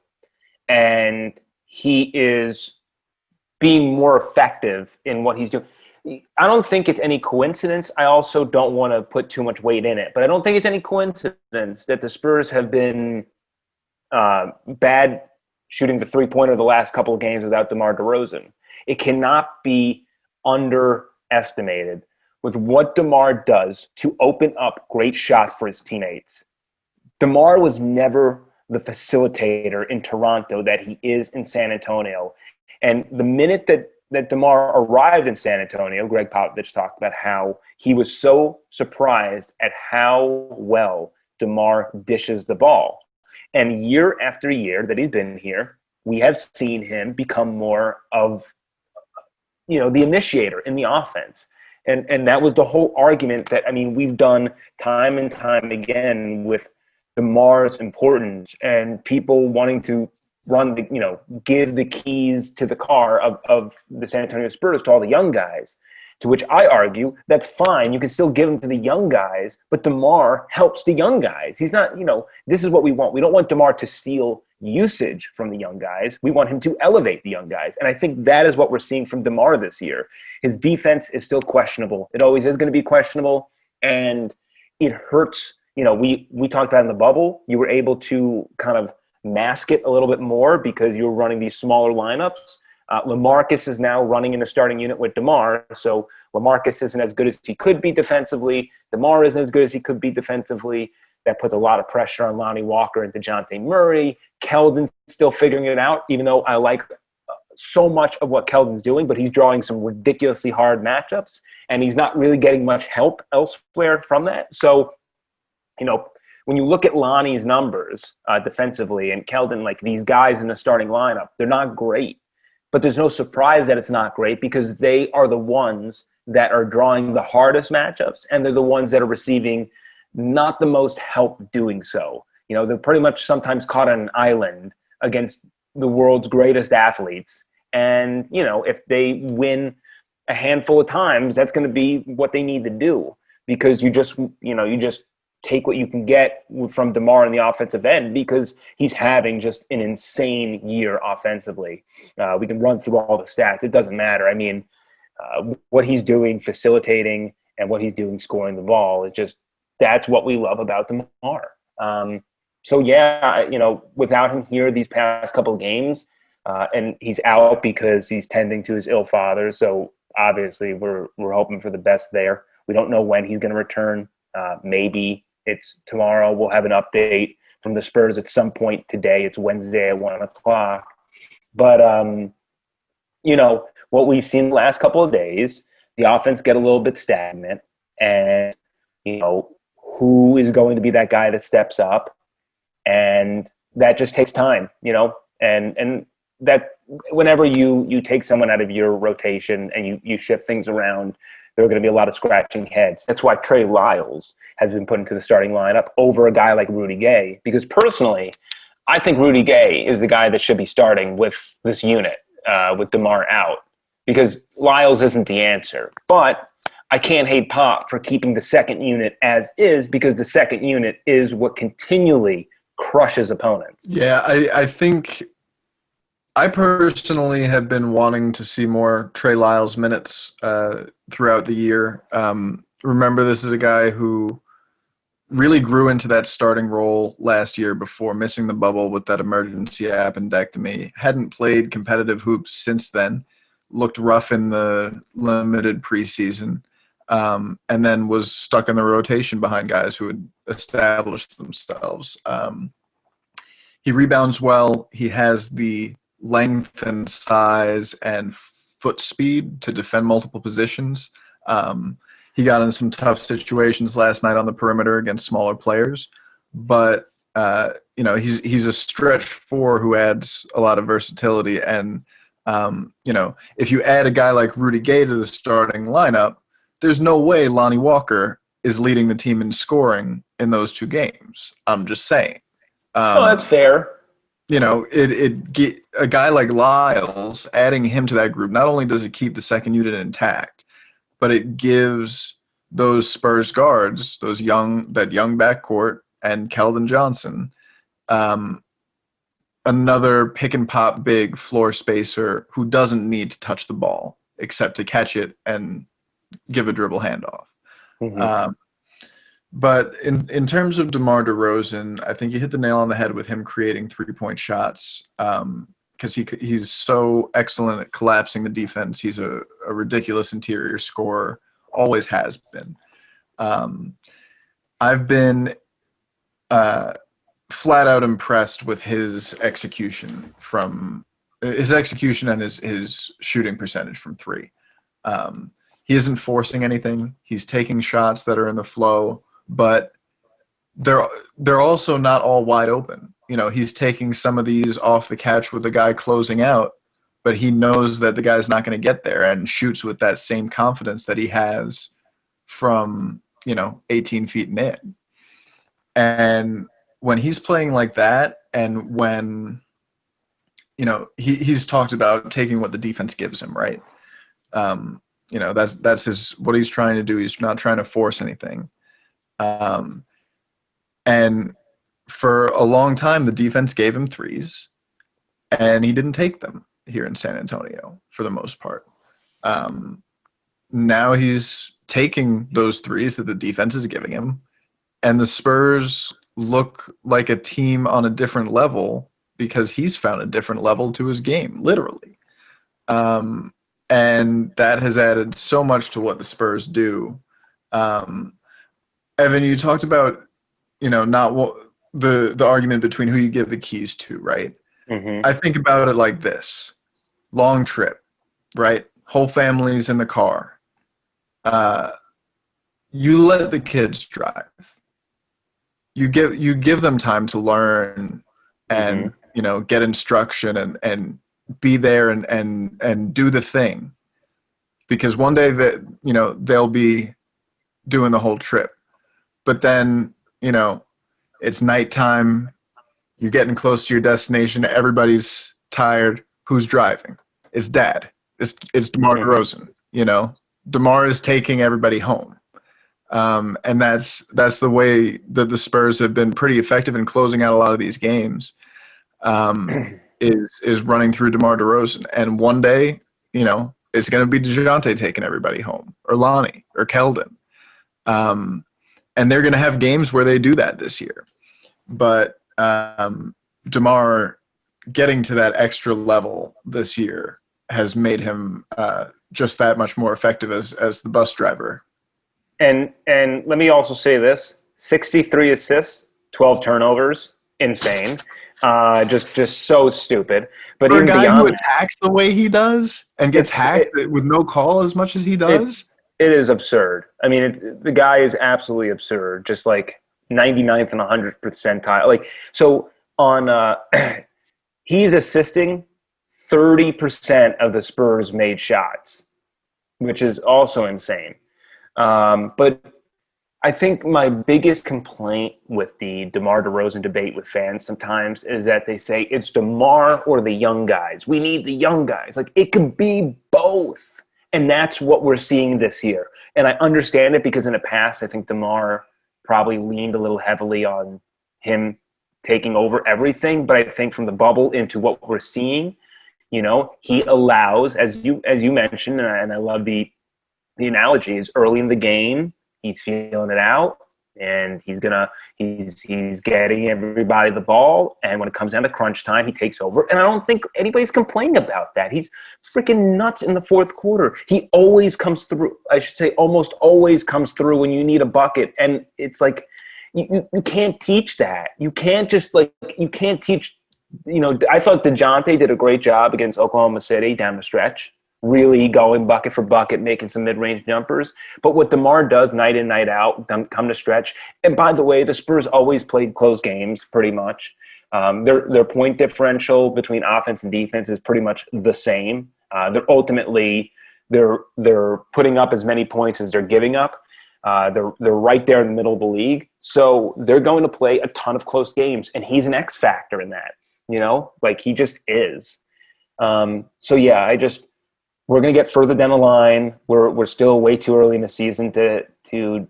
and he is being more effective in what he's doing. I don't think it's any coincidence. I also don't want to put too much weight in it, but I don't think it's any coincidence that the Spurs have been bad shooting the three-pointer the last couple of games without DeMar DeRozan. It cannot be underestimated with what DeMar does to open up great shots for his teammates. DeMar was never the facilitator in Toronto that he is in San Antonio. And the minute that DeMar arrived in San Antonio, Greg Popovich talked about how he was so surprised at how well DeMar dishes the ball. And year after year that he's been here, we have seen him become more of, the initiator in the offense. And that was the whole argument that, we've done time and time again with DeMar's importance and people wanting to give the keys to the car of the San Antonio Spurs to all the young guys, to which I argue that's fine. You can still give them to the young guys, but DeMar helps the young guys. He's not, this is what we want. We don't want DeMar to steal usage from the young guys. We want him to elevate the young guys. And I think that is what we're seeing from DeMar this year. His defense is still questionable. It always is going to be questionable. And it hurts. We talked about in the bubble, you were able to kind of mask it a little bit more because you were running these smaller lineups. LaMarcus is now running in the starting unit with DeMar. So LaMarcus isn't as good as he could be defensively. DeMar isn't as good as he could be defensively. That puts a lot of pressure on Lonnie Walker and DeJounte Murray. Keldon's still figuring it out, even though I like so much of what Keldon's doing, but he's drawing some ridiculously hard matchups, and he's not really getting much help elsewhere from that. So, when you look at Lonnie's numbers defensively and Keldon, like these guys in the starting lineup, they're not great. But there's no surprise that it's not great because they are the ones that are drawing the hardest matchups, and they're the ones that are receiving not the most help doing so. They're pretty much sometimes caught on an island against the world's greatest athletes. And, if they win a handful of times, that's going to be what they need to do, because you just take what you can get from DeMar in the offensive end because he's having just an insane year offensively. We can run through all the stats. It doesn't matter. What he's doing facilitating and what he's doing scoring the ball is just, that's what we love about DeMar. Without him here these past couple of games, and he's out because he's tending to his ill father. So obviously we're hoping for the best there. We don't know when he's going to return. Maybe it's tomorrow. We'll have an update from the Spurs at some point today. It's Wednesday at 1:00. But, what we've seen the last couple of days, the offense get a little bit stagnant, and, who is going to be that guy that steps up? And that just takes time, and that whenever you take someone out of your rotation and you shift things around, there are going to be a lot of scratching heads. That's why Trey Lyles has been put into the starting lineup over a guy like Rudy Gay, because personally, I think Rudy Gay is the guy that should be starting with this unit, with DeMar out, because Lyles isn't the answer. But I can't hate Pop for keeping the second unit as is, because the second unit is what continually crushes opponents. Yeah, I think I personally have been wanting to see more Trey Lyles minutes throughout the year. Remember, this is a guy who really grew into that starting role last year before missing the bubble with that emergency appendectomy. Hadn't played competitive hoops since then. Looked rough in the limited preseason. And then was stuck in the rotation behind guys who had established themselves. He rebounds well. He has the length and size and foot speed to defend multiple positions. He got in some tough situations last night on the perimeter against smaller players. But, he's a stretch four who adds a lot of versatility. And, if you add a guy like Rudy Gay to the starting lineup, there's no way Lonnie Walker is leading the team in scoring in those two games. I'm just saying. That's fair. A guy like Lyles, adding him to that group, not only does it keep the second unit intact, but it gives those Spurs guards, that young backcourt and Keldon Johnson, another pick and pop big floor spacer who doesn't need to touch the ball except to catch it and give a dribble handoff. Mm-hmm. But in terms of DeMar DeRozan, I think you hit the nail on the head with him creating 3-point shots, because he's so excellent at collapsing the defense. He's a ridiculous interior scorer, always has been. I've been flat out impressed with his execution and his shooting percentage from three. He isn't forcing anything. He's taking shots that are in the flow, but they're also not all wide open. You know, he's taking some of these off the catch with the guy closing out, but he knows that the guy's not going to get there and shoots with that same confidence that he has from, 18 feet and in. And when he's playing like that, and when, he's talked about taking what the defense gives him, right? That's what he's trying to do. He's not trying to force anything. And for a long time, the defense gave him threes, and he didn't take them here in San Antonio for the most part. Now he's taking those threes that the defense is giving him, and the Spurs look like a team on a different level because he's found a different level to his game, literally. And that has added so much to what the Spurs do. Evan, you talked about, not the argument between who you give the keys to, right? Mm-hmm. I think about it like this. Long trip, right? Whole family's in the car. You let the kids drive. You give them time to learn and, get instruction and be there and do the thing. Because one day that, they'll be doing the whole trip. But then, it's nighttime, you're getting close to your destination, everybody's tired. Who's driving? It's dad. It's DeMar DeRozan, DeMar is taking everybody home. And that's the way that the Spurs have been pretty effective in closing out a lot of these games, is running through DeMar DeRozan. And one day, it's going to be DeJounte taking everybody home, or Lonnie, or Keldon. And they're going to have games where they do that this year. But DeMar getting to that extra level this year has made him just that much more effective as the bus driver. And let me also say this: 63 assists, 12 turnovers, insane. Just so stupid. But for a even guy beyond who attacks the way he does and gets hacked with no call as much as he does, it is absurd. I mean, the guy is absolutely absurd. Just like 99th and 100th percentile. Like, so on, he's assisting 30% of the Spurs made shots, which is also insane. But I think my biggest complaint with the DeMar DeRozan debate with fans sometimes is that they say it's DeMar or the young guys. We need the young guys. Like, it could be both. And that's what we're seeing this year. And I understand it because in the past, I think DeMar probably leaned a little heavily on him taking over everything. But I think from the bubble into what we're seeing, he allows, as you mentioned, and I love the analogy, is early in the game, he's feeling it out, and he's getting everybody the ball, and when it comes down to crunch time, he takes over. And I don't think anybody's complaining about that. He's freaking nuts in the fourth quarter. He always comes through. I should say almost always comes through when you need a bucket. And it's like you can't teach that. You can't just you can't teach. I thought DeJounte did a great job against Oklahoma City down the stretch, really going bucket for bucket, making some mid-range jumpers. But what DeMar does night in, night out, come to stretch. And by the way, the Spurs always played close games pretty much. Their point differential between offense and defense is pretty much the same. They're putting up as many points as they're giving up. They're right there in the middle of the league. So they're going to play a ton of close games, and he's an X factor in that. He just is. So yeah, we're going to get further down the line. We're still way too early in the season to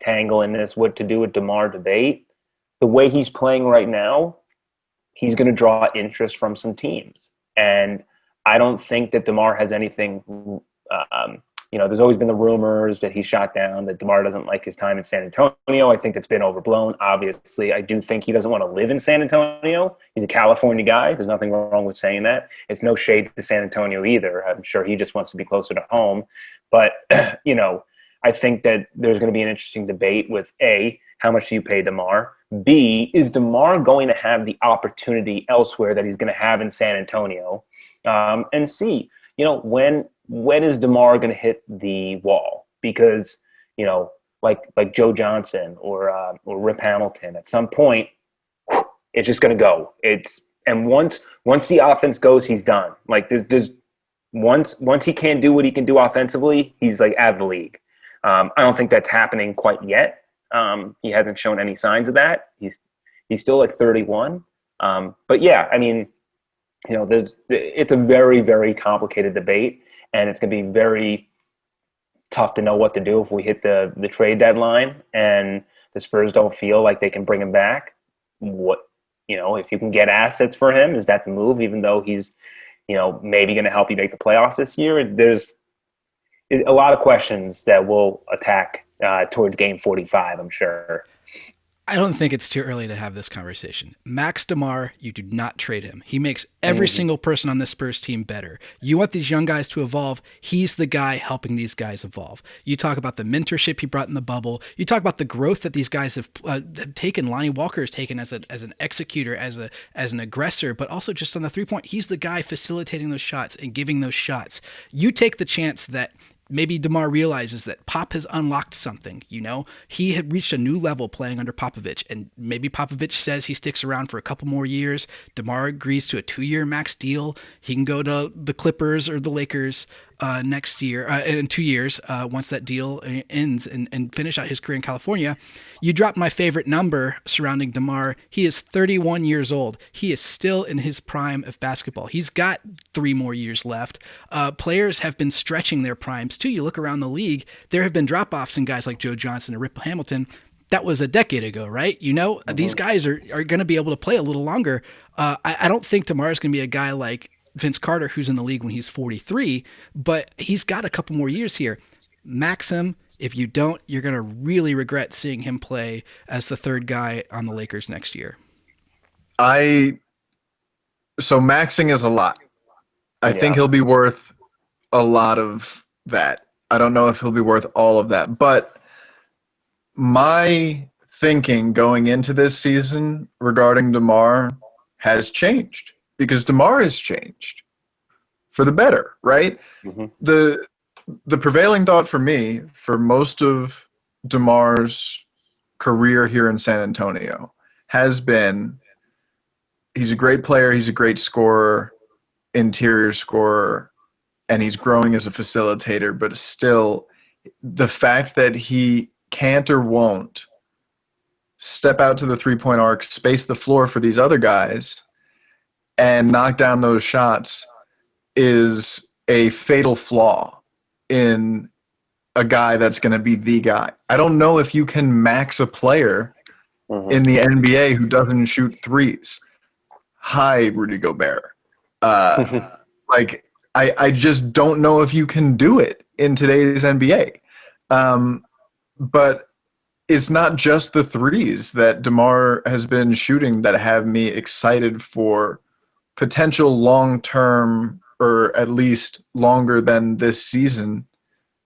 tangle in this what to do with DeMar debate. The way he's playing right now, he's going to draw interest from some teams. And I don't think that DeMar has anything. There's always been the rumors that he's shot down, that DeMar doesn't like his time in San Antonio. I think that's been overblown. Obviously, I do think he doesn't want to live in San Antonio. He's a California guy. There's nothing wrong with saying that. It's no shade to San Antonio either. I'm sure he just wants to be closer to home. But, I think that there's going to be an interesting debate with A, how much do you pay DeMar? B, is DeMar going to have the opportunity elsewhere that he's going to have in San Antonio? And C, when is DeMar going to hit the wall? Because, like Joe Johnson or Rip Hamilton, at some point, it's just going to go. And once the offense goes, he's done. Like there's once he can't do what he can do offensively, he's like out of the league. I don't think that's happening quite yet. He hasn't shown any signs of that. He's still like 31. But yeah, I mean, it's a very, very complicated debate, and it's going to be very tough to know what to do if we hit the trade deadline and the Spurs don't feel like they can bring him back. If you can get assets for him, is that the move? Even though he's, maybe going to help you make the playoffs this year, there's a lot of questions that we'll attack towards game 45, I'm sure. I don't think it's too early to have this conversation. Max DeMar, you do not trade him. He makes every single person on this Spurs team better. You want these young guys to evolve. He's the guy helping these guys evolve. You talk about the mentorship he brought in the bubble. You talk about the growth that these guys have taken. Lonnie Walker has taken as an executor, as an aggressor, but also just on the 3-point. He's the guy facilitating those shots and giving those shots. You take the chance that maybe DeMar realizes that Pop has unlocked something, He had reached a new level playing under Popovich, and maybe Popovich says he sticks around for a couple more years. DeMar agrees to a 2-year max deal. He can go to the Clippers or the Lakers next year, in 2 years, once that deal ends, and finish out his career in California. You dropped my favorite number surrounding DeMar. He is 31 years old. He is still in his prime of basketball. He's got 3 more years left. Players have been stretching their primes too. You look around the league, there have been drop-offs in guys like Joe Johnson and Rip Hamilton. That was a decade ago, right? These guys are going to be able to play a little longer. I don't think DeMar is going to be a guy like Vince Carter, who's in the league when he's 43, but he's got a couple more years here. Max him. If you don't, you're going to really regret seeing him play as the third guy on the Lakers next year. So maxing is a lot. I think he'll be worth a lot of that. I don't know if he'll be worth all of that, but my thinking going into this season regarding DeMar has changed, because DeMar has changed for the better, right? Mm-hmm. The prevailing thought for me for most of DeMar's career here in San Antonio has been he's a great player, he's a great scorer, interior scorer, and he's growing as a facilitator, but still the fact that he can't or won't step out to the 3-point arc, space the floor for these other guys, and knock down those shots is a fatal flaw in a guy that's going to be the guy. I don't know if you can max a player in the NBA who doesn't shoot threes. Hi, Rudy Gobert. I just don't know if you can do it in today's NBA. But it's not just the threes that DeMar has been shooting that have me excited for potential long-term, or at least longer than this season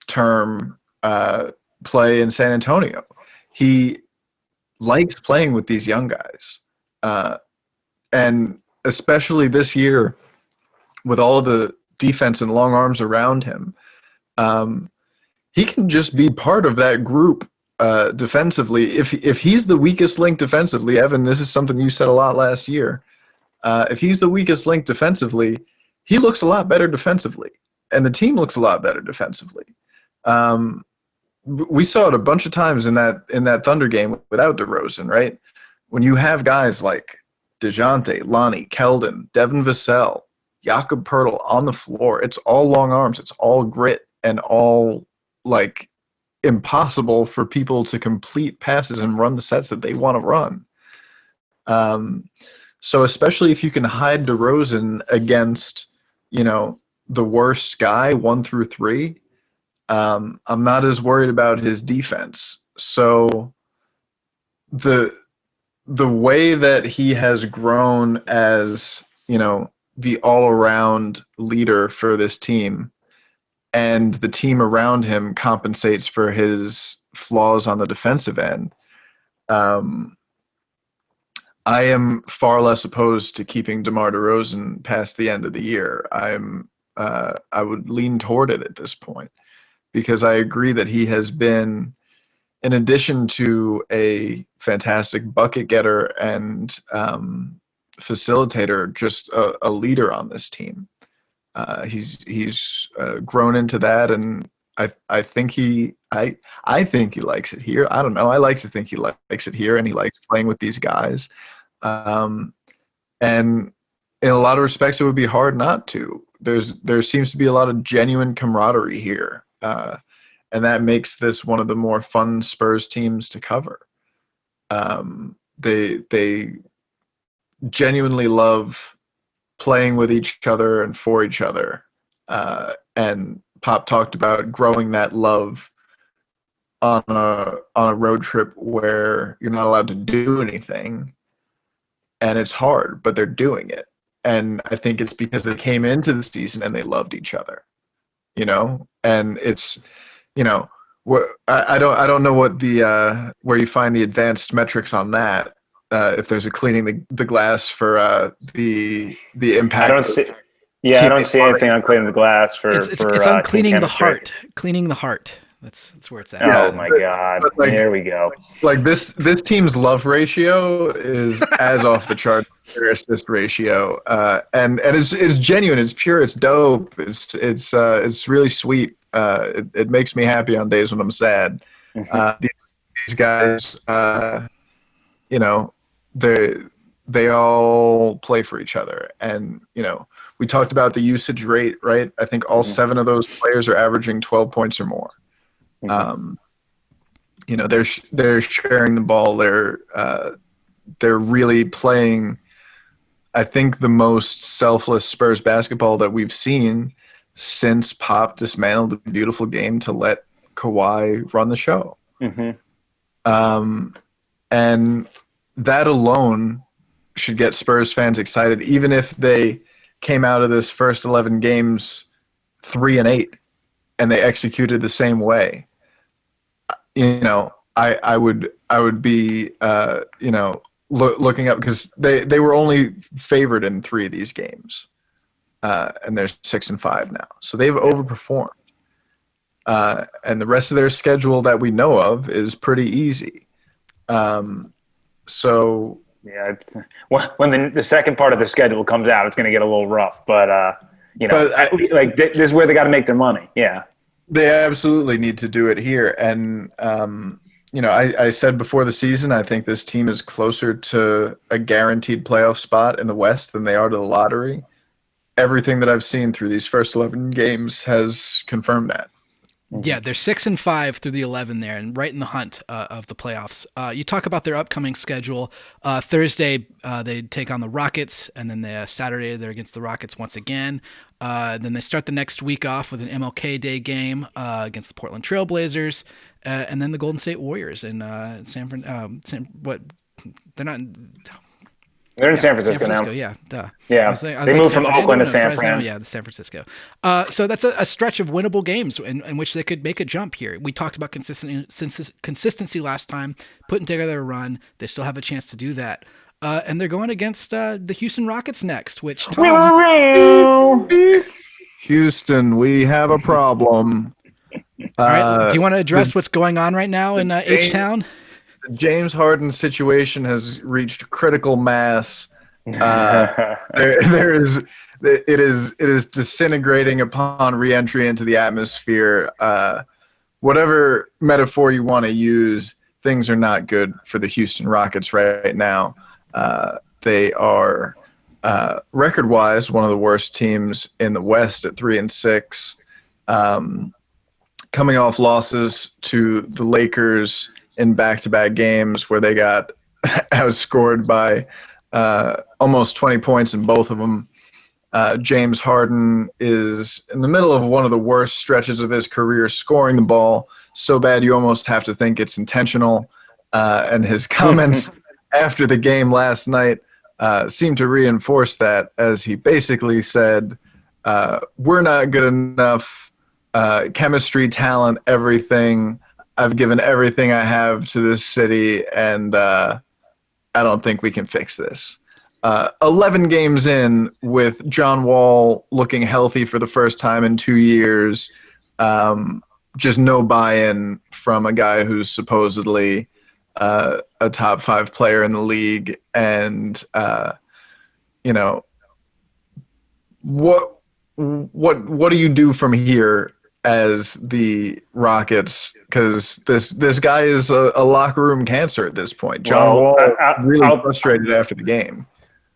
term play in San Antonio. He likes playing with these young guys. And especially this year with all of the defense and long arms around him, he can just be part of that group defensively. If he's the weakest link defensively, Evan, this is something you said a lot last year. If he's the weakest link defensively, he looks a lot better defensively, and the team looks a lot better defensively. We saw it a bunch of times in that Thunder game without DeRozan, right? When you have guys like DeJounte, Lonnie, Keldon, Devin Vassell, Jakob Poeltl on the floor, it's all long arms, it's all grit, and all like impossible for people to complete passes and run the sets that they want to run. So especially if you can hide DeRozan against, the worst guy 1 through 3, I'm not as worried about his defense. So the way that he has grown as, the all-around leader for this team, and the team around him compensates for his flaws on the defensive end, I am far less opposed to keeping DeMar DeRozan past the end of the year. I would lean toward it at this point, because I agree that he has been, in addition to a fantastic bucket getter and facilitator, just a leader on this team. He's grown into that, and I think he likes it here. I don't know. I like to think he likes it here, and he likes playing with these guys. And in a lot of respects, it would be hard not to. There seems to be a lot of genuine camaraderie here, and that makes this one of the more fun Spurs teams to cover. They genuinely love playing with each other and for each other. And Pop talked about growing that love on a road trip where you're not allowed to do anything, and it's hard, but they're doing it. And I think it's because they came into the season and they loved each other, and it's, I don't know what where you find the advanced metrics on that. If there's a cleaning the glass for the impact. I don't see anything on cleaning the glass for. It's on cleaning the heart. Cleaning the heart. That's where it's at. Oh my God! There we go. Like this team's love ratio is as off the chart as their assist ratio, and it's genuine. It's pure. It's dope. It's really sweet. It makes me happy on days when I'm sad. These guys, they all play for each other, and we talked about the usage rate, right? I think all 7 of those players are averaging 12 points or more. They're sharing the ball. They're really playing, I think, the most selfless Spurs basketball that we've seen since Pop dismantled the beautiful game to let Kawhi run the show. And that alone should get Spurs fans excited, even if they came out of this first 11 games 3-8 and they executed the same way. I would be looking up, because they were only favored in 3 of these games, and they're 6-5 now, so they've overperformed. And the rest of their schedule that we know of is pretty easy. So yeah, it's when the second part of the schedule comes out, it's going to get a little rough. But this is where they got to make their money. Yeah, they absolutely need to do it here. And I said before the season, I think this team is closer to a guaranteed playoff spot in the West than they are to the lottery. Everything that I've seen through these first 11 games has confirmed that. Yeah, they're 6-5 through the 11 there, and right in the hunt of the playoffs. You talk about their upcoming schedule. Thursday, they take on the Rockets, and then Saturday they're against the Rockets once again. Then they start the next week off with an MLK Day game against the Portland Trail Blazers, and then the Golden State Warriors in San Francisco. They're in San Francisco now. Yeah, duh. Yeah, they moved from Oakland to San Fran. Yeah, San Francisco. So that's a stretch of winnable games in which they could make a jump here. We talked about consistency last time, putting together a run. They still have a chance to do that. And they're going against the Houston Rockets next, which Tom... Houston, we have a problem. All right, do you want to address what's going on right now in H-Town? The James Harden situation has reached critical mass. It is disintegrating upon re-entry into the atmosphere. Whatever metaphor you want to use, things are not good for the Houston Rockets right now. They are record-wise one of the worst teams in the West at 3-6, coming off losses to the Lakers in back-to-back games where they got outscored by almost 20 points in both of them. James Harden is in the middle of one of the worst stretches of his career, scoring the ball so bad you almost have to think it's intentional. And his comments after the game last night seemed to reinforce that, as he basically said, we're not good enough, chemistry, talent, everything. I've given everything I have to this city, and I don't think we can fix this. 11 games in, with John Wall looking healthy for the first time in 2 years, just no buy-in from a guy who's supposedly a top 5 player in the league. And what do you do from here as the Rockets? Because this guy is a locker room cancer at this point. John Wall really frustrated after the game.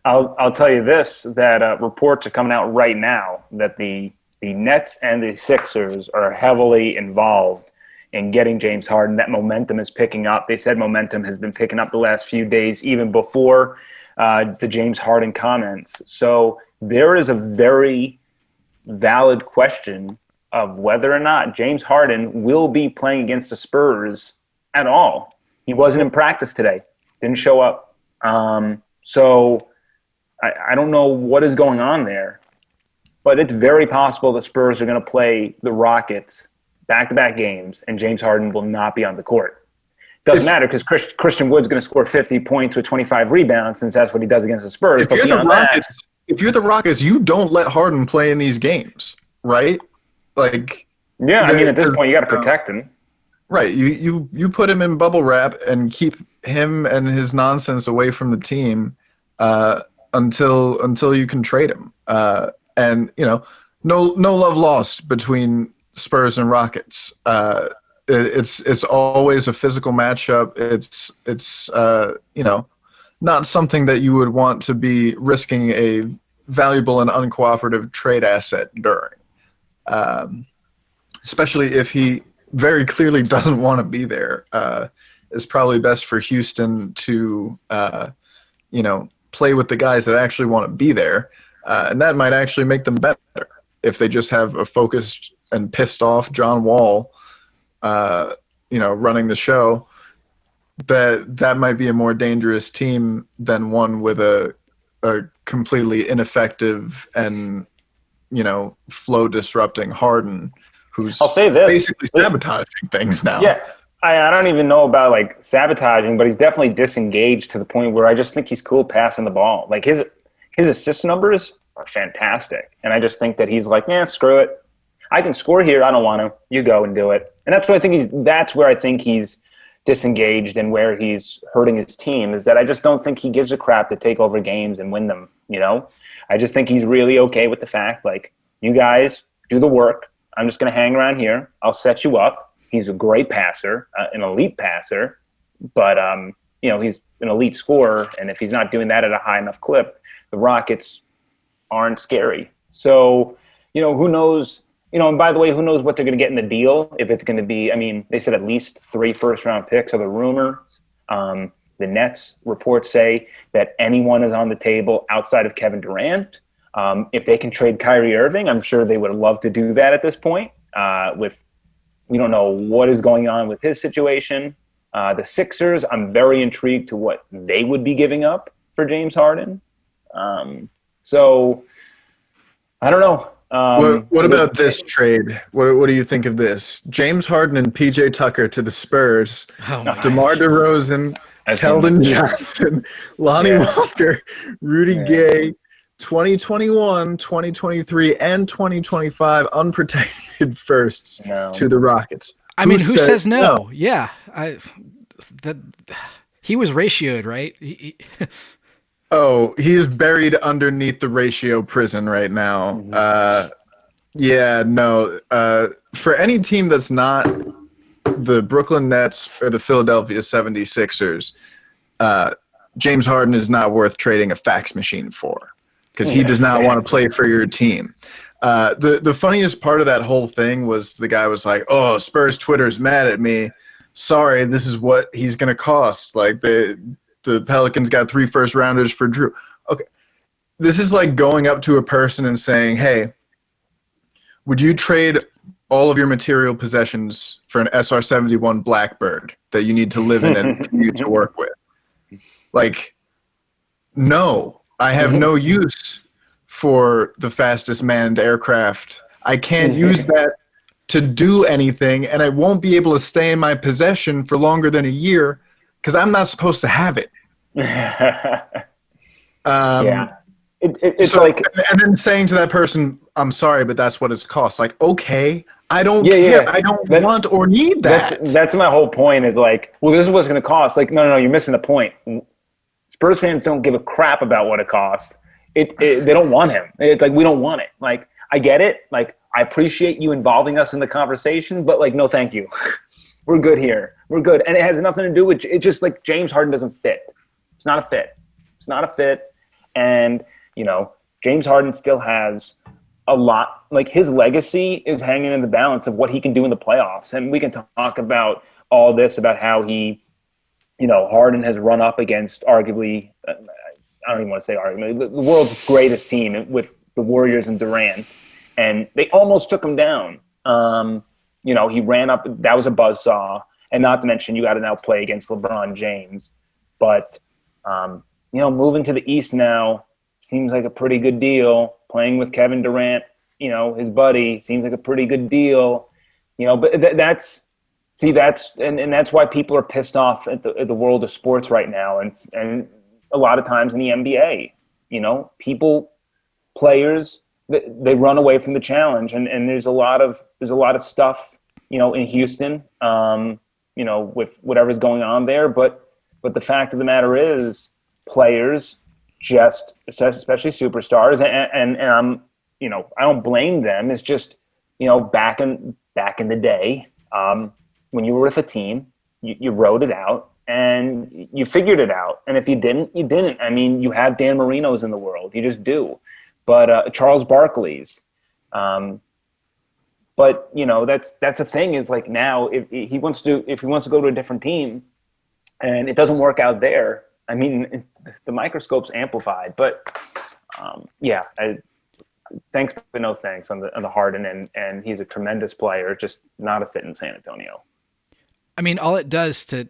I'll tell you this, that reports are coming out right now that the Nets and the Sixers are heavily involved in getting James Harden. That momentum is picking up. They said momentum has been picking up the last few days, even before the James Harden comments. So there is a very valid question of whether or not James Harden will be playing against the Spurs at all. He wasn't in practice today, didn't show up. So I don't know what is going on there, but it's very possible the Spurs are going to play the Rockets back-to-back games, and James Harden will not be on the court. Doesn't matter, because Christian Wood's going to score 50 points with 25 rebounds, since that's what he does against the Spurs. If you're the Rockets, you don't let Harden play in these games, right? Like, yeah, I mean, at this point, you got to protect him. Right. You put him in bubble wrap and keep him and his nonsense away from the team until you can trade him. And no love lost between Spurs and Rockets. It's always a physical matchup. It's not something that you would want to be risking a valuable and uncooperative trade asset during. Especially if he very clearly doesn't want to be there. It's probably best for Houston to play with the guys that actually want to be there. And that might actually make them better if they just have a focused and pissed off John Wall, running the show. That might be a more dangerous team than one with a completely ineffective and flow disrupting Harden, who's I'll say this, basically sabotaging things now. Yeah. I don't even know about sabotaging, but he's definitely disengaged to the point where I just think he's cool passing the ball. Like his assist numbers are fantastic. And I just think that he's like, screw it. I can score here. I don't want to. You go and do it. And that's where I think he's disengaged, and where he's hurting his team is that I just don't think he gives a crap to take over games and win them. I just think he's really okay with the fact, you guys do the work. I'm just going to hang around here. I'll set you up. He's a great passer, an elite passer, but he's an elite scorer. And if he's not doing that at a high enough clip, the Rockets aren't scary. So, who knows? And by the way, who knows what they're going to get in the deal? If it's going to be, they said at least 3 first-round picks are the rumor. The Nets reports say that anyone is on the table outside of Kevin Durant. If they can trade Kyrie Irving, I'm sure they would love to do that at this point. We don't know what is going on with his situation. The Sixers, I'm very intrigued to what they would be giving up for James Harden. So I don't know. What about this trade? What do you think of this? James Harden and PJ Tucker to the Spurs. DeMar DeRozan, Keldon Johnson, Lonnie Walker, Rudy Gay, 2021, 2023, and 2025 unprotected firsts to the Rockets. Who says no? Yeah. He was ratioed, right? He is buried underneath the ratio prison right now. For any team that's not the Brooklyn Nets or the Philadelphia 76ers, James Harden is not worth trading a fax machine for, because he does not want to play for your team. The funniest part of that whole thing was the guy was like, Spurs Twitter's mad at me. Sorry, this is what he's going to cost. the Pelicans got 3 first-rounders for Drew. Okay. This is like going up to a person and saying, hey, would you trade all of your material possessions for an SR-71 Blackbird that you need to live in and commute to work with? Like, no, I have no use for the fastest manned aircraft. I can't use that to do anything, and I won't be able to stay in my possession for longer than a year because I'm not supposed to have it. Yeah. It's so, like, and then saying to that person, I'm sorry, but that's what it's cost. Like, okay, I don't care. I don't want or need that. That's my whole point is like, well, this is what it's going to cost. Like, no, you're missing the point. Spurs fans don't give a crap about what it costs. They don't want him. It's like, we don't want it. Like, I get it. Like, I appreciate you involving us in the conversation, but like, no, thank you. We're good here. We're good. And it has nothing to do with, it's just like James Harden doesn't fit. It's not a fit. It's not a fit. And, you know, James Harden still has a lot, like his legacy is hanging in the balance of what he can do in the playoffs. And we can talk about all this, about how he, you know, Harden has run up against arguably, I don't even want to say arguably, the world's greatest team with the Warriors and Durant. And they almost took him down. You know, he ran up, that was a buzzsaw. And not to mention, you got to now play against LeBron James. But, you know, moving to the East now seems like a pretty good deal. Playing with Kevin Durant, you know, his buddy, seems like a pretty good deal. You know, but that's why people are pissed off at the world of sports right now. And a lot of times in the NBA, you know, players, they run away from the challenge. And there's a lot of stuff, you know, in Houston, you know, with whatever's going on there. But the fact of the matter is, players, just especially superstars, and you know, I don't blame them. It's just, you know, back in the day, when you were with a team, you wrote it out and you figured it out. And if you didn't, you didn't. I mean, you have Dan Marinos in the world, you just do. But Charles Barkley's. But you know, that's a thing. Is like now, if he wants to go to a different team, and it doesn't work out there, I mean, the microscope's amplified. But yeah, thanks but no thanks on the Harden, and he's a tremendous player, just not a fit in San Antonio. I mean, all it does to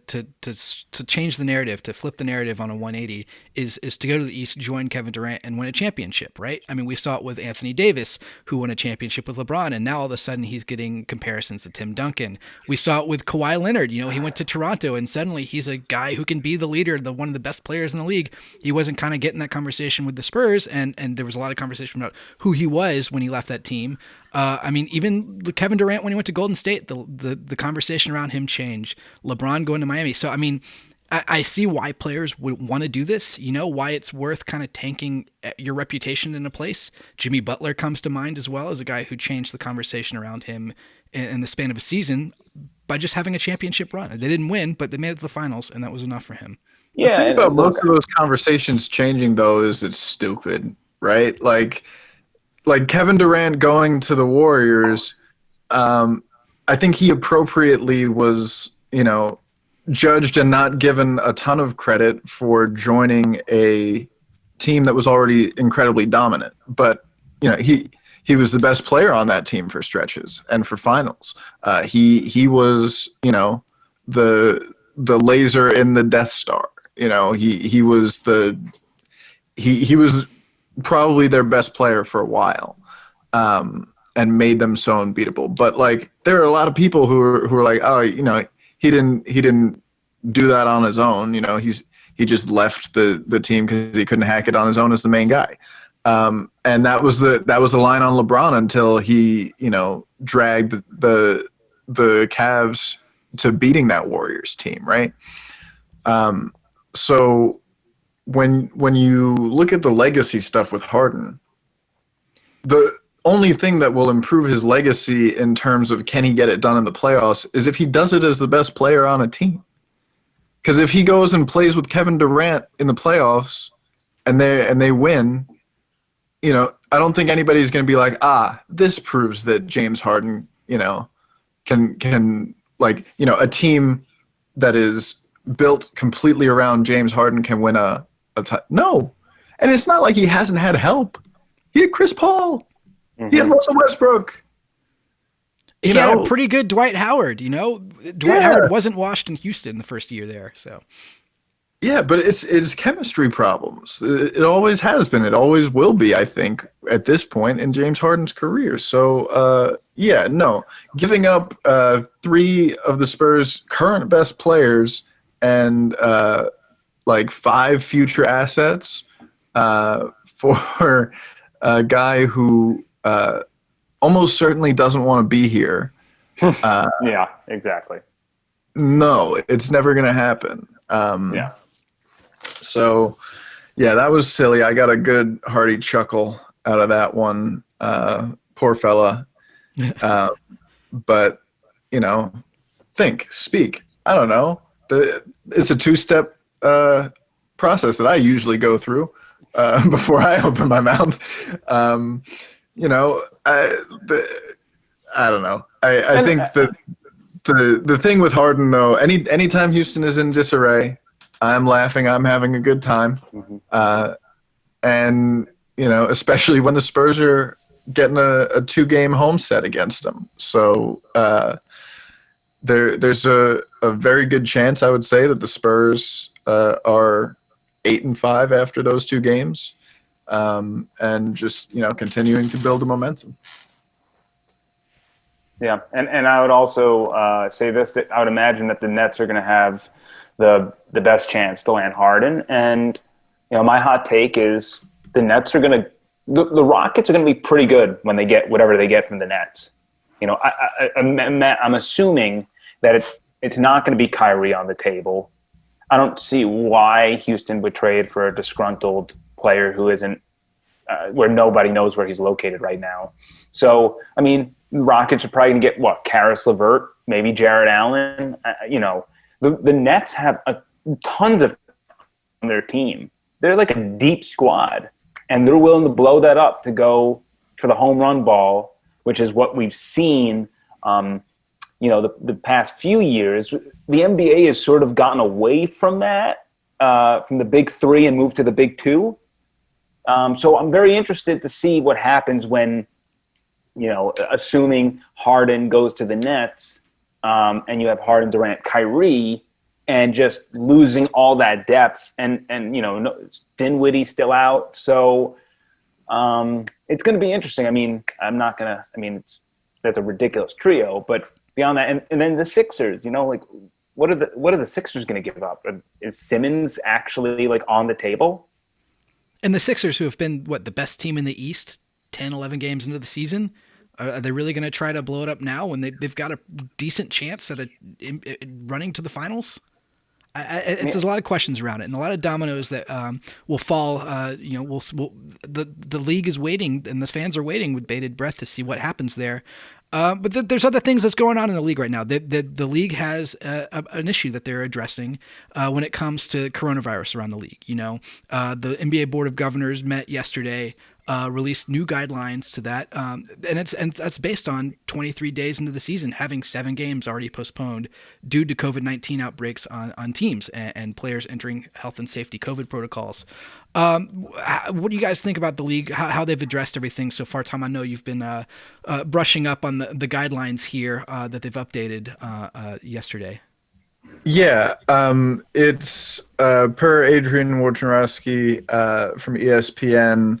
change the narrative, to flip the narrative on a 180, is to go to the East, join Kevin Durant, and win a championship, right? I mean, we saw it with Anthony Davis, who won a championship with LeBron, and now all of a sudden he's getting comparisons to Tim Duncan. We saw it with Kawhi Leonard. You know, he went to Toronto, and suddenly he's a guy who can be the leader, one of the best players in the league. He wasn't kind of getting that conversation with the Spurs, and there was a lot of conversation about who he was when he left that team. I mean, even Kevin Durant, when he went to Golden State, the conversation around him changed. LeBron going to Miami. So, I mean, I see why players would want to do this, you know, why it's worth kind of tanking your reputation in a place. Jimmy Butler comes to mind as well as a guy who changed the conversation around him in the span of a season by just having a championship run. They didn't win, but they made it to the finals, and that was enough for him. Yeah. The thing about most of those conversations changing, though, is it's stupid, right? Like Kevin Durant going to the Warriors, I think he appropriately was, you know, judged and not given a ton of credit for joining a team that was already incredibly dominant. But, you know, he was the best player on that team for stretches and for finals. He was, you know, the laser in the Death Star. You know, he was he was probably their best player for a while, and made them so unbeatable. But like, there are a lot of people who are like, oh, you know, he didn't do that on his own. You know, he just left the team because he couldn't hack it on his own as the main guy. And that was the line on LeBron until he, you know, dragged the Cavs to beating that Warriors team, right? So when you look at the legacy stuff with Harden, the only thing that will improve his legacy in terms of can he get it done in the playoffs is if he does it as the best player on a team. Because if he goes and plays with Kevin Durant in the playoffs and they win, you know, I don't think anybody's going to be like, this proves that James Harden, you know, can like, you know, a team that is built completely around James Harden can win a no. And it's not like he hasn't had help. He had Chris Paul. He had Russell Westbrook. He had a pretty good Dwight Howard, Dwight Howard wasn't washed in Houston the first year there, so. Yeah, but it's chemistry problems. It always has been. It always will be, I think, at this point in James Harden's career. So, giving up 3 of the Spurs' current best players and 5 future assets for a guy who almost certainly doesn't want to be here. Yeah, exactly. No, it's never going to happen. So, yeah, that was silly. I got a good hearty chuckle out of that one. Poor fella. But, speak. I don't know. It's a 2-step process that I usually go through before I open my mouth. I don't know. I think that the thing with Harden, though, anytime Houston is in disarray, I'm laughing. I'm having a good time. And, especially when the Spurs are getting a 2-game home set against them. So there's a very good chance, I would say, that the Spurs are 8-5 after those 2 games, and just, continuing to build the momentum. Yeah, and I would also say this, that I would imagine that the Nets are going to have the best chance to land Harden. And, my hot take is the Nets are going to – the Rockets are going to be pretty good when they get whatever they get from the Nets. I'm assuming that it's not going to be Kyrie on the table. I don't see why Houston would trade for a disgruntled player who isn't where nobody knows where he's located right now. So, Rockets are probably going to get, Karis LeVert, maybe Jared Allen. The Nets have tons of on their team. They're like a deep squad, and they're willing to blow that up to go for the home run ball, which is what we've seen, the past few years. The NBA has sort of gotten away from that, from the big 3 and moved to the big 2. So I'm very interested to see what happens when, assuming Harden goes to the Nets, and you have Harden, Durant, Kyrie, and just losing all that depth, and Dinwiddie's still out. So it's going to be interesting. That's a ridiculous trio, but beyond that, and then the Sixers, what are the Sixers going to give up? Is Simmons actually on the table? And the Sixers, who have been, the best team in the East 10, 11 games into the season, are they really going to try to blow it up now when they've got a decent chance at running to the finals? There's a lot of questions around it, and a lot of dominoes that will fall. The league is waiting, and the fans are waiting with bated breath to see what happens there. But there's other things that's going on in the league right now. The league has an issue that they're addressing when it comes to coronavirus around the league. The NBA Board of Governors met yesterday, released new guidelines to that, and that's based on 23 days into the season, having 7 games already postponed due to COVID-19 outbreaks on teams and players entering health and safety COVID protocols. What do you guys think about the league, how they've addressed everything so far? Tom, I know you've been brushing up on the guidelines here that they've updated yesterday. Yeah, it's per Adrian Wojnarowski from ESPN.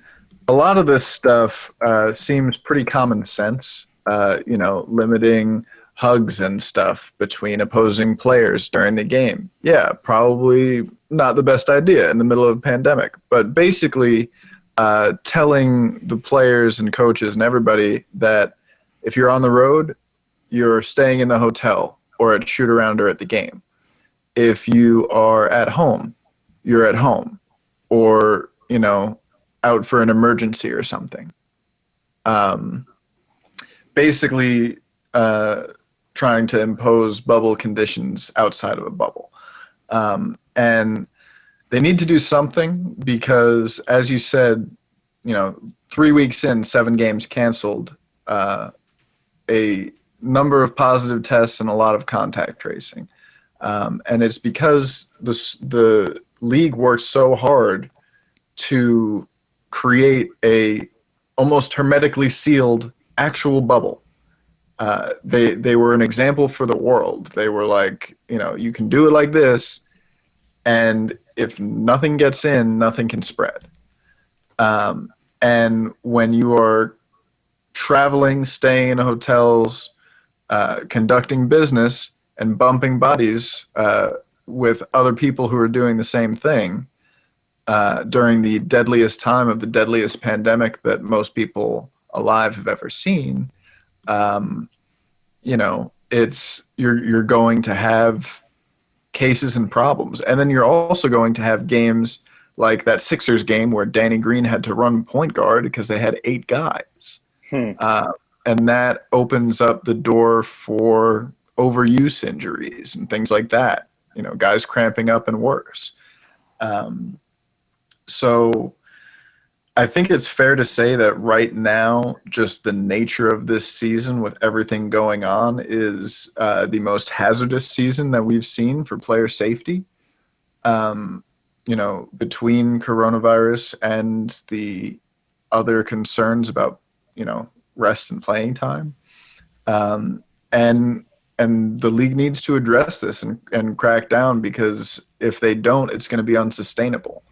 A lot of this stuff seems pretty common sense, limiting hugs and stuff between opposing players during the game. Yeah, probably not the best idea in the middle of a pandemic, but basically telling the players and coaches and everybody that if you're on the road, you're staying in the hotel or at shoot-around or at the game. If you are at home, you're at home, or, out for an emergency or something. Basically trying to impose bubble conditions outside of a bubble. And they need to do something because, as you said, 3 weeks in, 7 games canceled, a number of positive tests and a lot of contact tracing. And it's because the league worked so hard to create a almost hermetically sealed actual bubble. They were an example for the world. They were like, you can do it like this, and if nothing gets in, nothing can spread. And when you are traveling, staying in hotels, conducting business, and bumping bodies with other people who are doing the same thing during the deadliest time of the deadliest pandemic that most people alive have ever seen, you're going to have cases and problems. And then you're also going to have games like that Sixers game where Danny Green had to run point guard because they had 8 guys. And that opens up the door for overuse injuries and things like that, guys cramping up and worse. So I think it's fair to say that right now, just the nature of this season with everything going on is the most hazardous season that we've seen for player safety. Between coronavirus and the other concerns about, rest and playing time. And the league needs to address this and crack down, because if they don't, it's going to be unsustainable.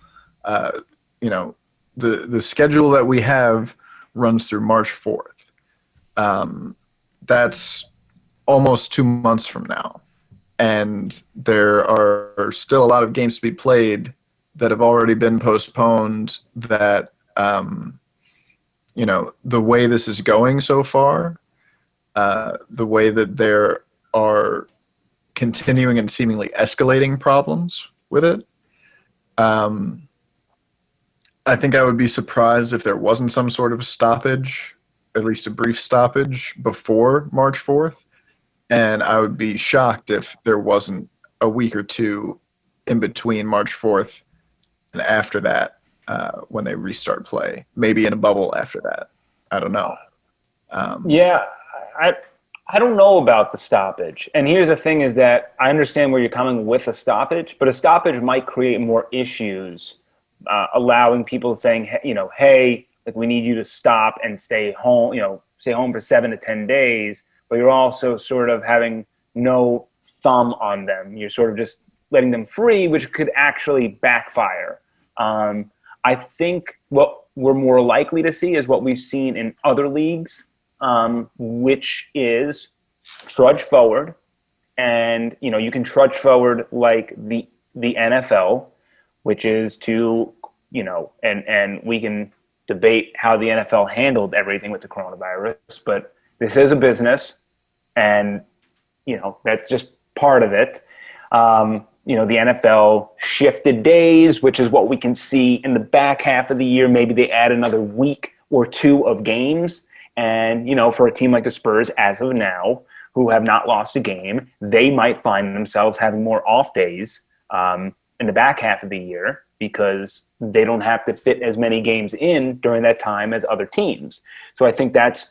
The schedule that we have runs through March 4th. That's almost 2 months from now. And there are still a lot of games to be played that have already been postponed that, the way this is going so far, the way that there are continuing and seemingly escalating problems with it, I think I would be surprised if there wasn't some sort of stoppage, at least a brief stoppage, before March 4th. And I would be shocked if there wasn't a week or two in between March 4th and after that, when they restart play. Maybe in a bubble after that. I don't know. I don't know about the stoppage. And here's the thing is that I understand where you're coming with a stoppage, but a stoppage might create more issues, allowing people saying, hey, like, we need you to stop and stay home, stay home for 7 to 10 days, but you're also sort of having no thumb on them. You're sort of just letting them free, which could actually backfire. I think what we're more likely to see is what we've seen in other leagues, which is trudge forward. And, you can trudge forward like the NFL, which is to, and we can debate how the NFL handled everything with the coronavirus, but this is a business, and, that's just part of it. The NFL shifted days, which is what we can see in the back half of the year. Maybe they add another week or 2 of games. And, for a team like the Spurs, as of now, who have not lost a game, they might find themselves having more off days in the back half of the year, because they don't have to fit as many games in during that time as other teams. So I think that's,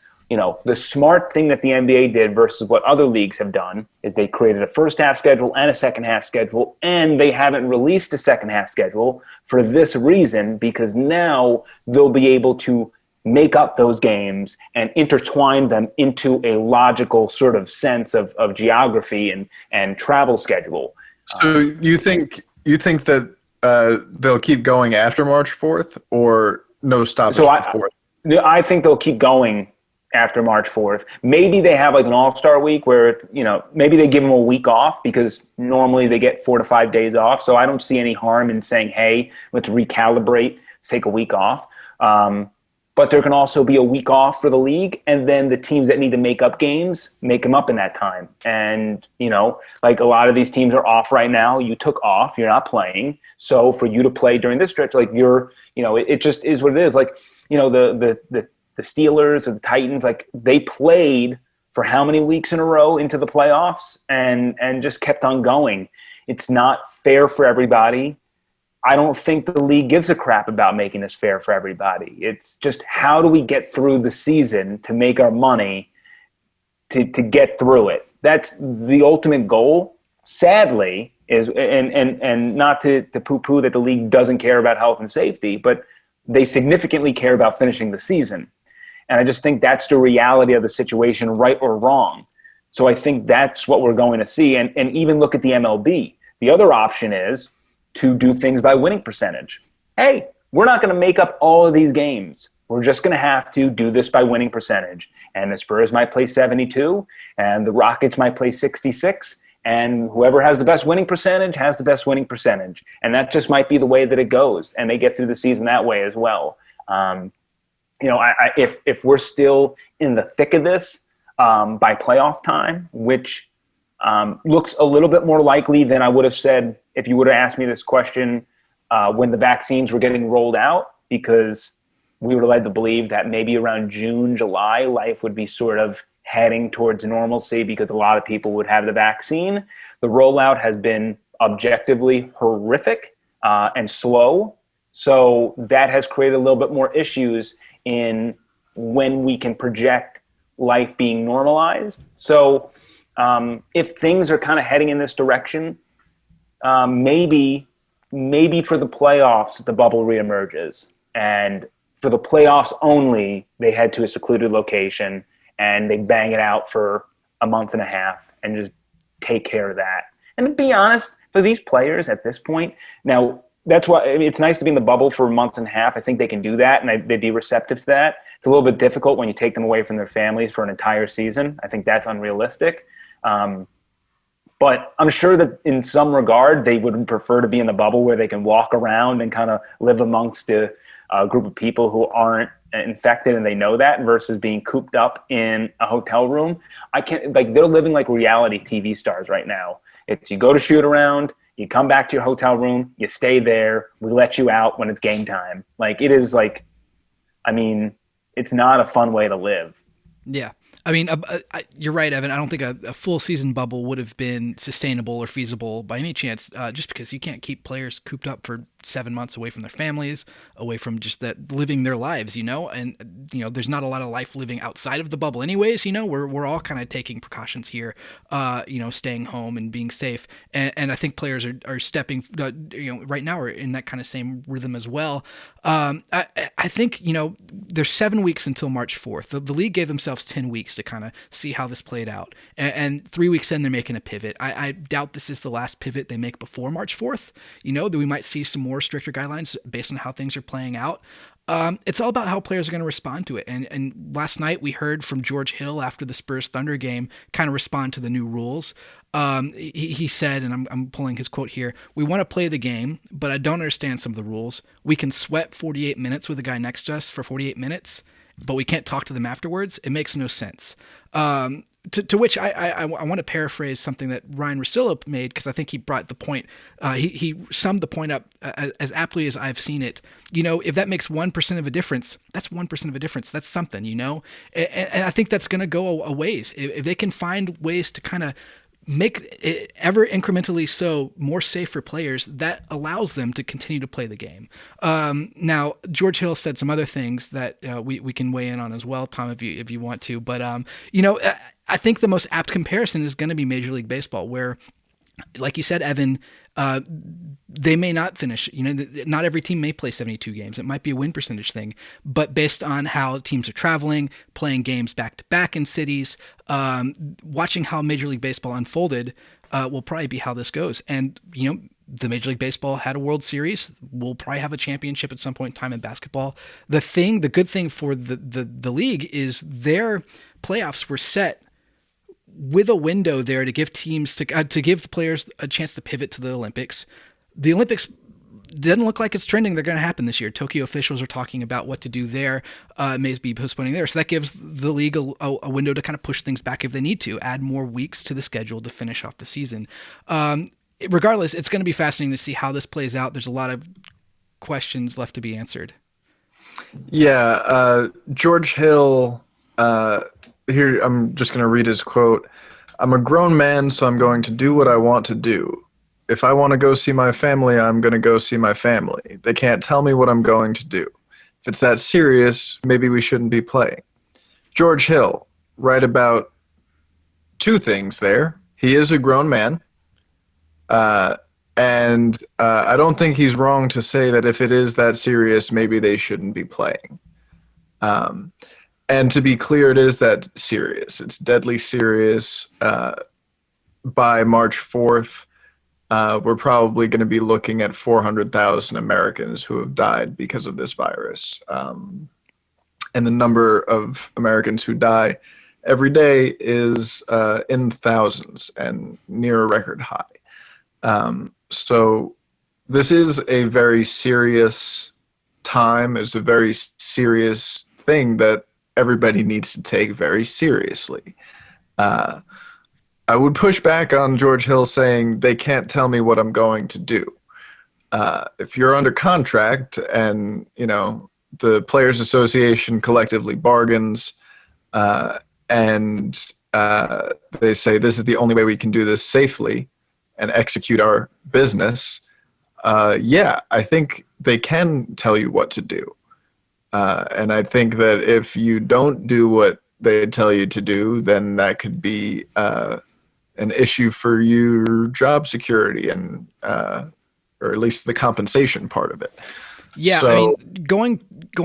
the smart thing that the NBA did versus what other leagues have done is they created a first half schedule and a second half schedule, and they haven't released a second half schedule for this reason, because now they'll be able to make up those games and intertwine them into a logical sort of sense of geography and travel schedule. So you think that they'll keep going after March 4th, or no stoppage before? I think they'll keep going after March 4th. Maybe they have like an all-star week where, maybe they give them a week off, because normally they get 4 to 5 days off. So I don't see any harm in saying, hey, let's recalibrate, take a week off. But there can also be a week off for the league, and then the teams that need to make up games, make them up in that time. And, like a lot of these teams are off right now. You took off, you're not playing. So for you to play during this stretch, like it just is what it is. Like, the Steelers or the Titans, like they played for how many weeks in a row into the playoffs and just kept on going. It's not fair for everybody. I don't think the league gives a crap about making this fair for everybody. It's just, how do we get through the season to make our money to get through it? That's the ultimate goal. sadly, is and not to poo-poo that the league doesn't care about health and safety, but they significantly care about finishing the season. And I just think that's the reality of the situation, right or wrong. So I think that's what we're going to see. And even look at the MLB. The other option is to do things by winning percentage. Hey, we're not going to make up all of these games. We're just going to have to do this by winning percentage. And the Spurs might play 72, and the Rockets might play 66, and whoever has the best winning percentage has the best winning percentage. And that just might be the way that it goes, and they get through the season that way as well. If we're still in the thick of this by playoff time, which looks a little bit more likely than I would have said if you would have asked me this question when the vaccines were getting rolled out, because we were led to believe that maybe around June, July, life would be sort of heading towards normalcy because a lot of people would have the vaccine. The rollout has been objectively horrific and slow. So that has created a little bit more issues in when we can project life being normalized. So if things are kind of heading in this direction, maybe for the playoffs, the bubble reemerges. And for the playoffs only, they head to a secluded location and they bang it out for a month and a half and just take care of that. And to be honest, for these players at this point, now that's why it's nice to be in the bubble for a month and a half. I think they can do that, and they'd be receptive to that. It's a little bit difficult when you take them away from their families for an entire season. I think that's unrealistic. But I'm sure that in some regard, they would prefer to be in the bubble where they can walk around and kind of live amongst a group of people who aren't infected, and they know that, versus being cooped up in a hotel room. They're living like reality TV stars right now. It's you go to shoot around, you come back to your hotel room, you stay there, we let you out when it's game time. It's not a fun way to live. Yeah. You're right, Evan. I don't think a full season bubble would have been sustainable or feasible by any chance, just because you can't keep players cooped up for 7 months away from their families, away from just that living their lives, and there's not a lot of life living outside of the bubble anyways. We're all kind of taking precautions here, staying home and being safe. And I think players are stepping, right now are in that kind of same rhythm as well. I think, there's 7 weeks until March 4th. The league gave themselves 10 weeks to kind of see how this played out. And 3 weeks in, they're making a pivot. I doubt this is the last pivot they make before March 4th, that we might see some more stricter guidelines based on how things are playing out. It's all about how players are going to respond to it. And last night we heard from George Hill after the Spurs Thunder game kind of respond to the new rules. He said, and I'm pulling his quote here, "We want to play the game, but I don't understand some of the rules. We can sweat 48 minutes with a guy next to us for 48 minutes, but we can't talk to them afterwards. It makes no sense." To which I want to paraphrase something that Ryan Russillo made, because I think he brought the point. He summed the point up as aptly as I've seen it. If that makes 1% of a difference, that's 1% of a difference. That's something, and I think that's going to go a ways. If they can find ways to kind of make it ever incrementally so more safe for players, that allows them to continue to play the game. Now, George Hill said some other things that we can weigh in on as well, Tom, if you want to. But I think the most apt comparison is going to be Major League Baseball, where, like you said, Evan, they may not finish. Not every team may play 72 games. It might be a win percentage thing, but based on how teams are traveling, playing games back to back in cities, watching how Major League Baseball unfolded will probably be how this goes. And the Major League Baseball had a World Series. We'll probably have a championship at some point in time in basketball. The good thing for the league is their playoffs were set with a window there to give teams to give the players a chance to pivot to the Olympics. The Olympics doesn't look like it's trending. They're going to happen this year. Tokyo officials are talking about what to do there, may be postponing there. So that gives the league a window to kind of push things back if they need to, add more weeks to the schedule to finish off the season. Regardless, it's going to be fascinating to see how this plays out. There's a lot of questions left to be answered. Yeah, George Hill, here I'm just going to read his quote. "I'm a grown man, so I'm going to do what I want to do. If I want to go see my family, I'm going to go see my family. They can't tell me what I'm going to do. If it's that serious, maybe we shouldn't be playing." George Hill, right about two things there. He is a grown man, And I don't think he's wrong to say that if it is that serious, maybe they shouldn't be playing. And to be clear, it is that serious. It's deadly serious. By March 4th, we're probably going to be looking at 400,000 Americans who have died because of this virus. And the number of Americans who die every day is in thousands and near a record high. So this is a very serious time. It's a very serious thing that everybody needs to take very seriously. I would push back on George Hill saying they can't tell me what I'm going to do. If you're under contract and, the Players Association collectively bargains and they say this is the only way we can do this safely and execute our business, I think they can tell you what to do. And I think that if you don't do what they tell you to do, then that could be an issue for your job security and or at least the compensation part of it. Yeah, So, going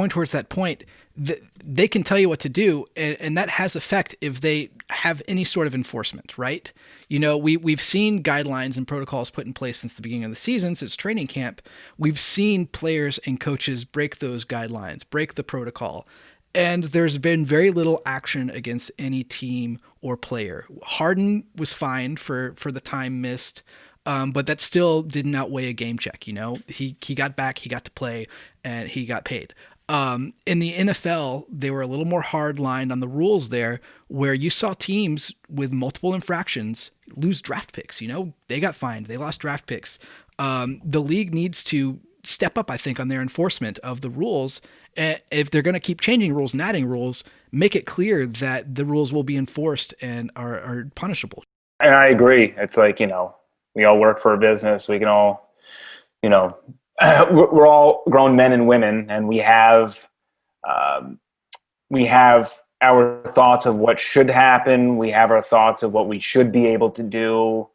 towards that point, they can tell you what to do, and that has effect if they have any sort of enforcement, right? We've seen guidelines and protocols put in place since the beginning of the season, since training camp. We've seen players and coaches break those guidelines, break the protocol, and there's been very little action against any team or player. Harden was fined for the time missed, but that still didn't outweigh a game check. He got back, he got to play, and he got paid. In the NFL, they were a little more hard-lined on the rules there, where you saw teams with multiple infractions lose draft picks. They got fined, they lost draft picks. The league needs to step up, I think, on their enforcement of the rules. If they're going to keep changing rules and adding rules, make it clear that the rules will be enforced and are punishable. And I agree. It's like, we all work for a business. We can all, we're all grown men and women, and we have our thoughts of what should happen. We have our thoughts of what we should be able to do.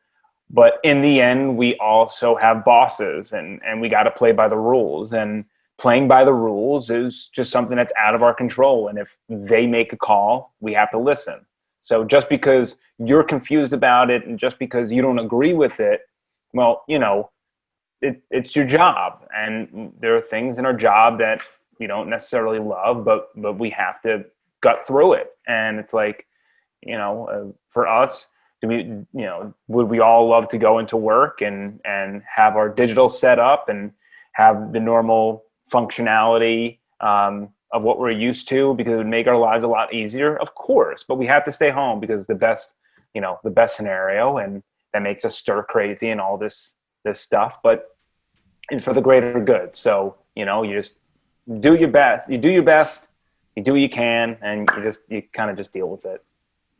But in the end, we also have bosses, and we got to play by the rules. And playing by the rules is just something that's out of our control. And if they make a call, we have to listen. So just because you're confused about it and just because you don't agree with it, well, it's your job. And there are things in our job that we don't necessarily love, but we have to gut through it. And it's like, for us, would we all love to go into work and have our digital set up and have the normal functionality of what we're used to, because it would make our lives a lot easier? Of course, but we have to stay home because the best scenario, and that makes us stir crazy and all this stuff, but it's for the greater good. So, you just do your best. You do your best, you do what you can, and you kind of just deal with it.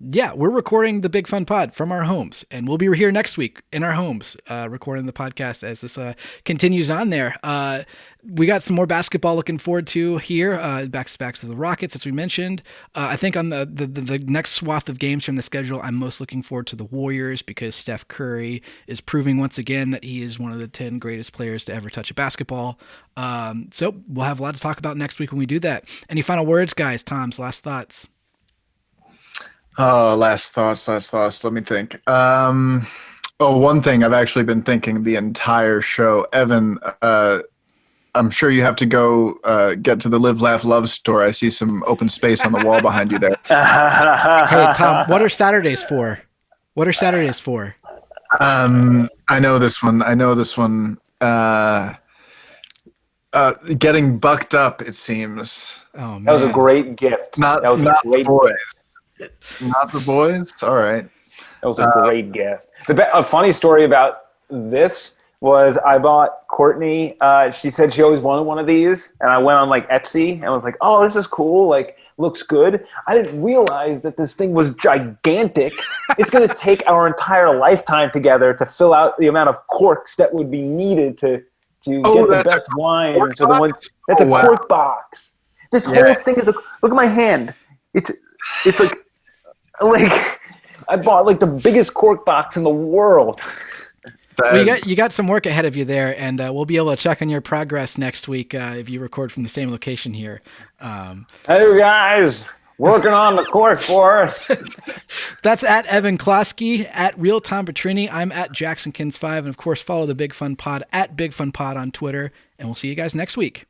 Yeah, we're recording the Big Fun Pod from our homes, and we'll be here next week in our homes, recording the podcast as this continues on there. We got some more basketball looking forward to here, back to the Rockets, as we mentioned. I think on the next swath of games from the schedule, I'm most looking forward to the Warriors, because Steph Curry is proving once again that he is one of the 10 greatest players to ever touch a basketball. So we'll have a lot to talk about next week when we do that. Any final words, guys? Tom's last thoughts? Last thoughts. Let me think. One thing I've actually been thinking the entire show. Evan, I'm sure you have to go get to the Live, Laugh, Love store. I see some open space on the wall behind you there. Hey, Tom, what are Saturdays for? I know this one. Getting bucked up, it seems. Oh, man. That was a great gift. Not great boys. gift. Not the boys? All right. That was a great gift. A funny story about this was I bought Courtney. She said she always wanted one of these, and I went on Etsy and was like, "Oh, this is cool. Looks good." I didn't realize that this thing was gigantic. It's going to take our entire lifetime together to fill out the amount of corks that would be needed to get the best wine. So that's a cork box. This whole thing is look at my hand. It's like I bought the biggest cork box in the world. Well, you got some work ahead of you there, and we'll be able to check on your progress next week if you record from the same location here. Hey guys, working on the court for us. That's at Evan Closky, at Real Tom Petrini. I'm at JacksonKins5, and of course follow the Big Fun Pod at Big Fun Pod on Twitter, and we'll see you guys next week.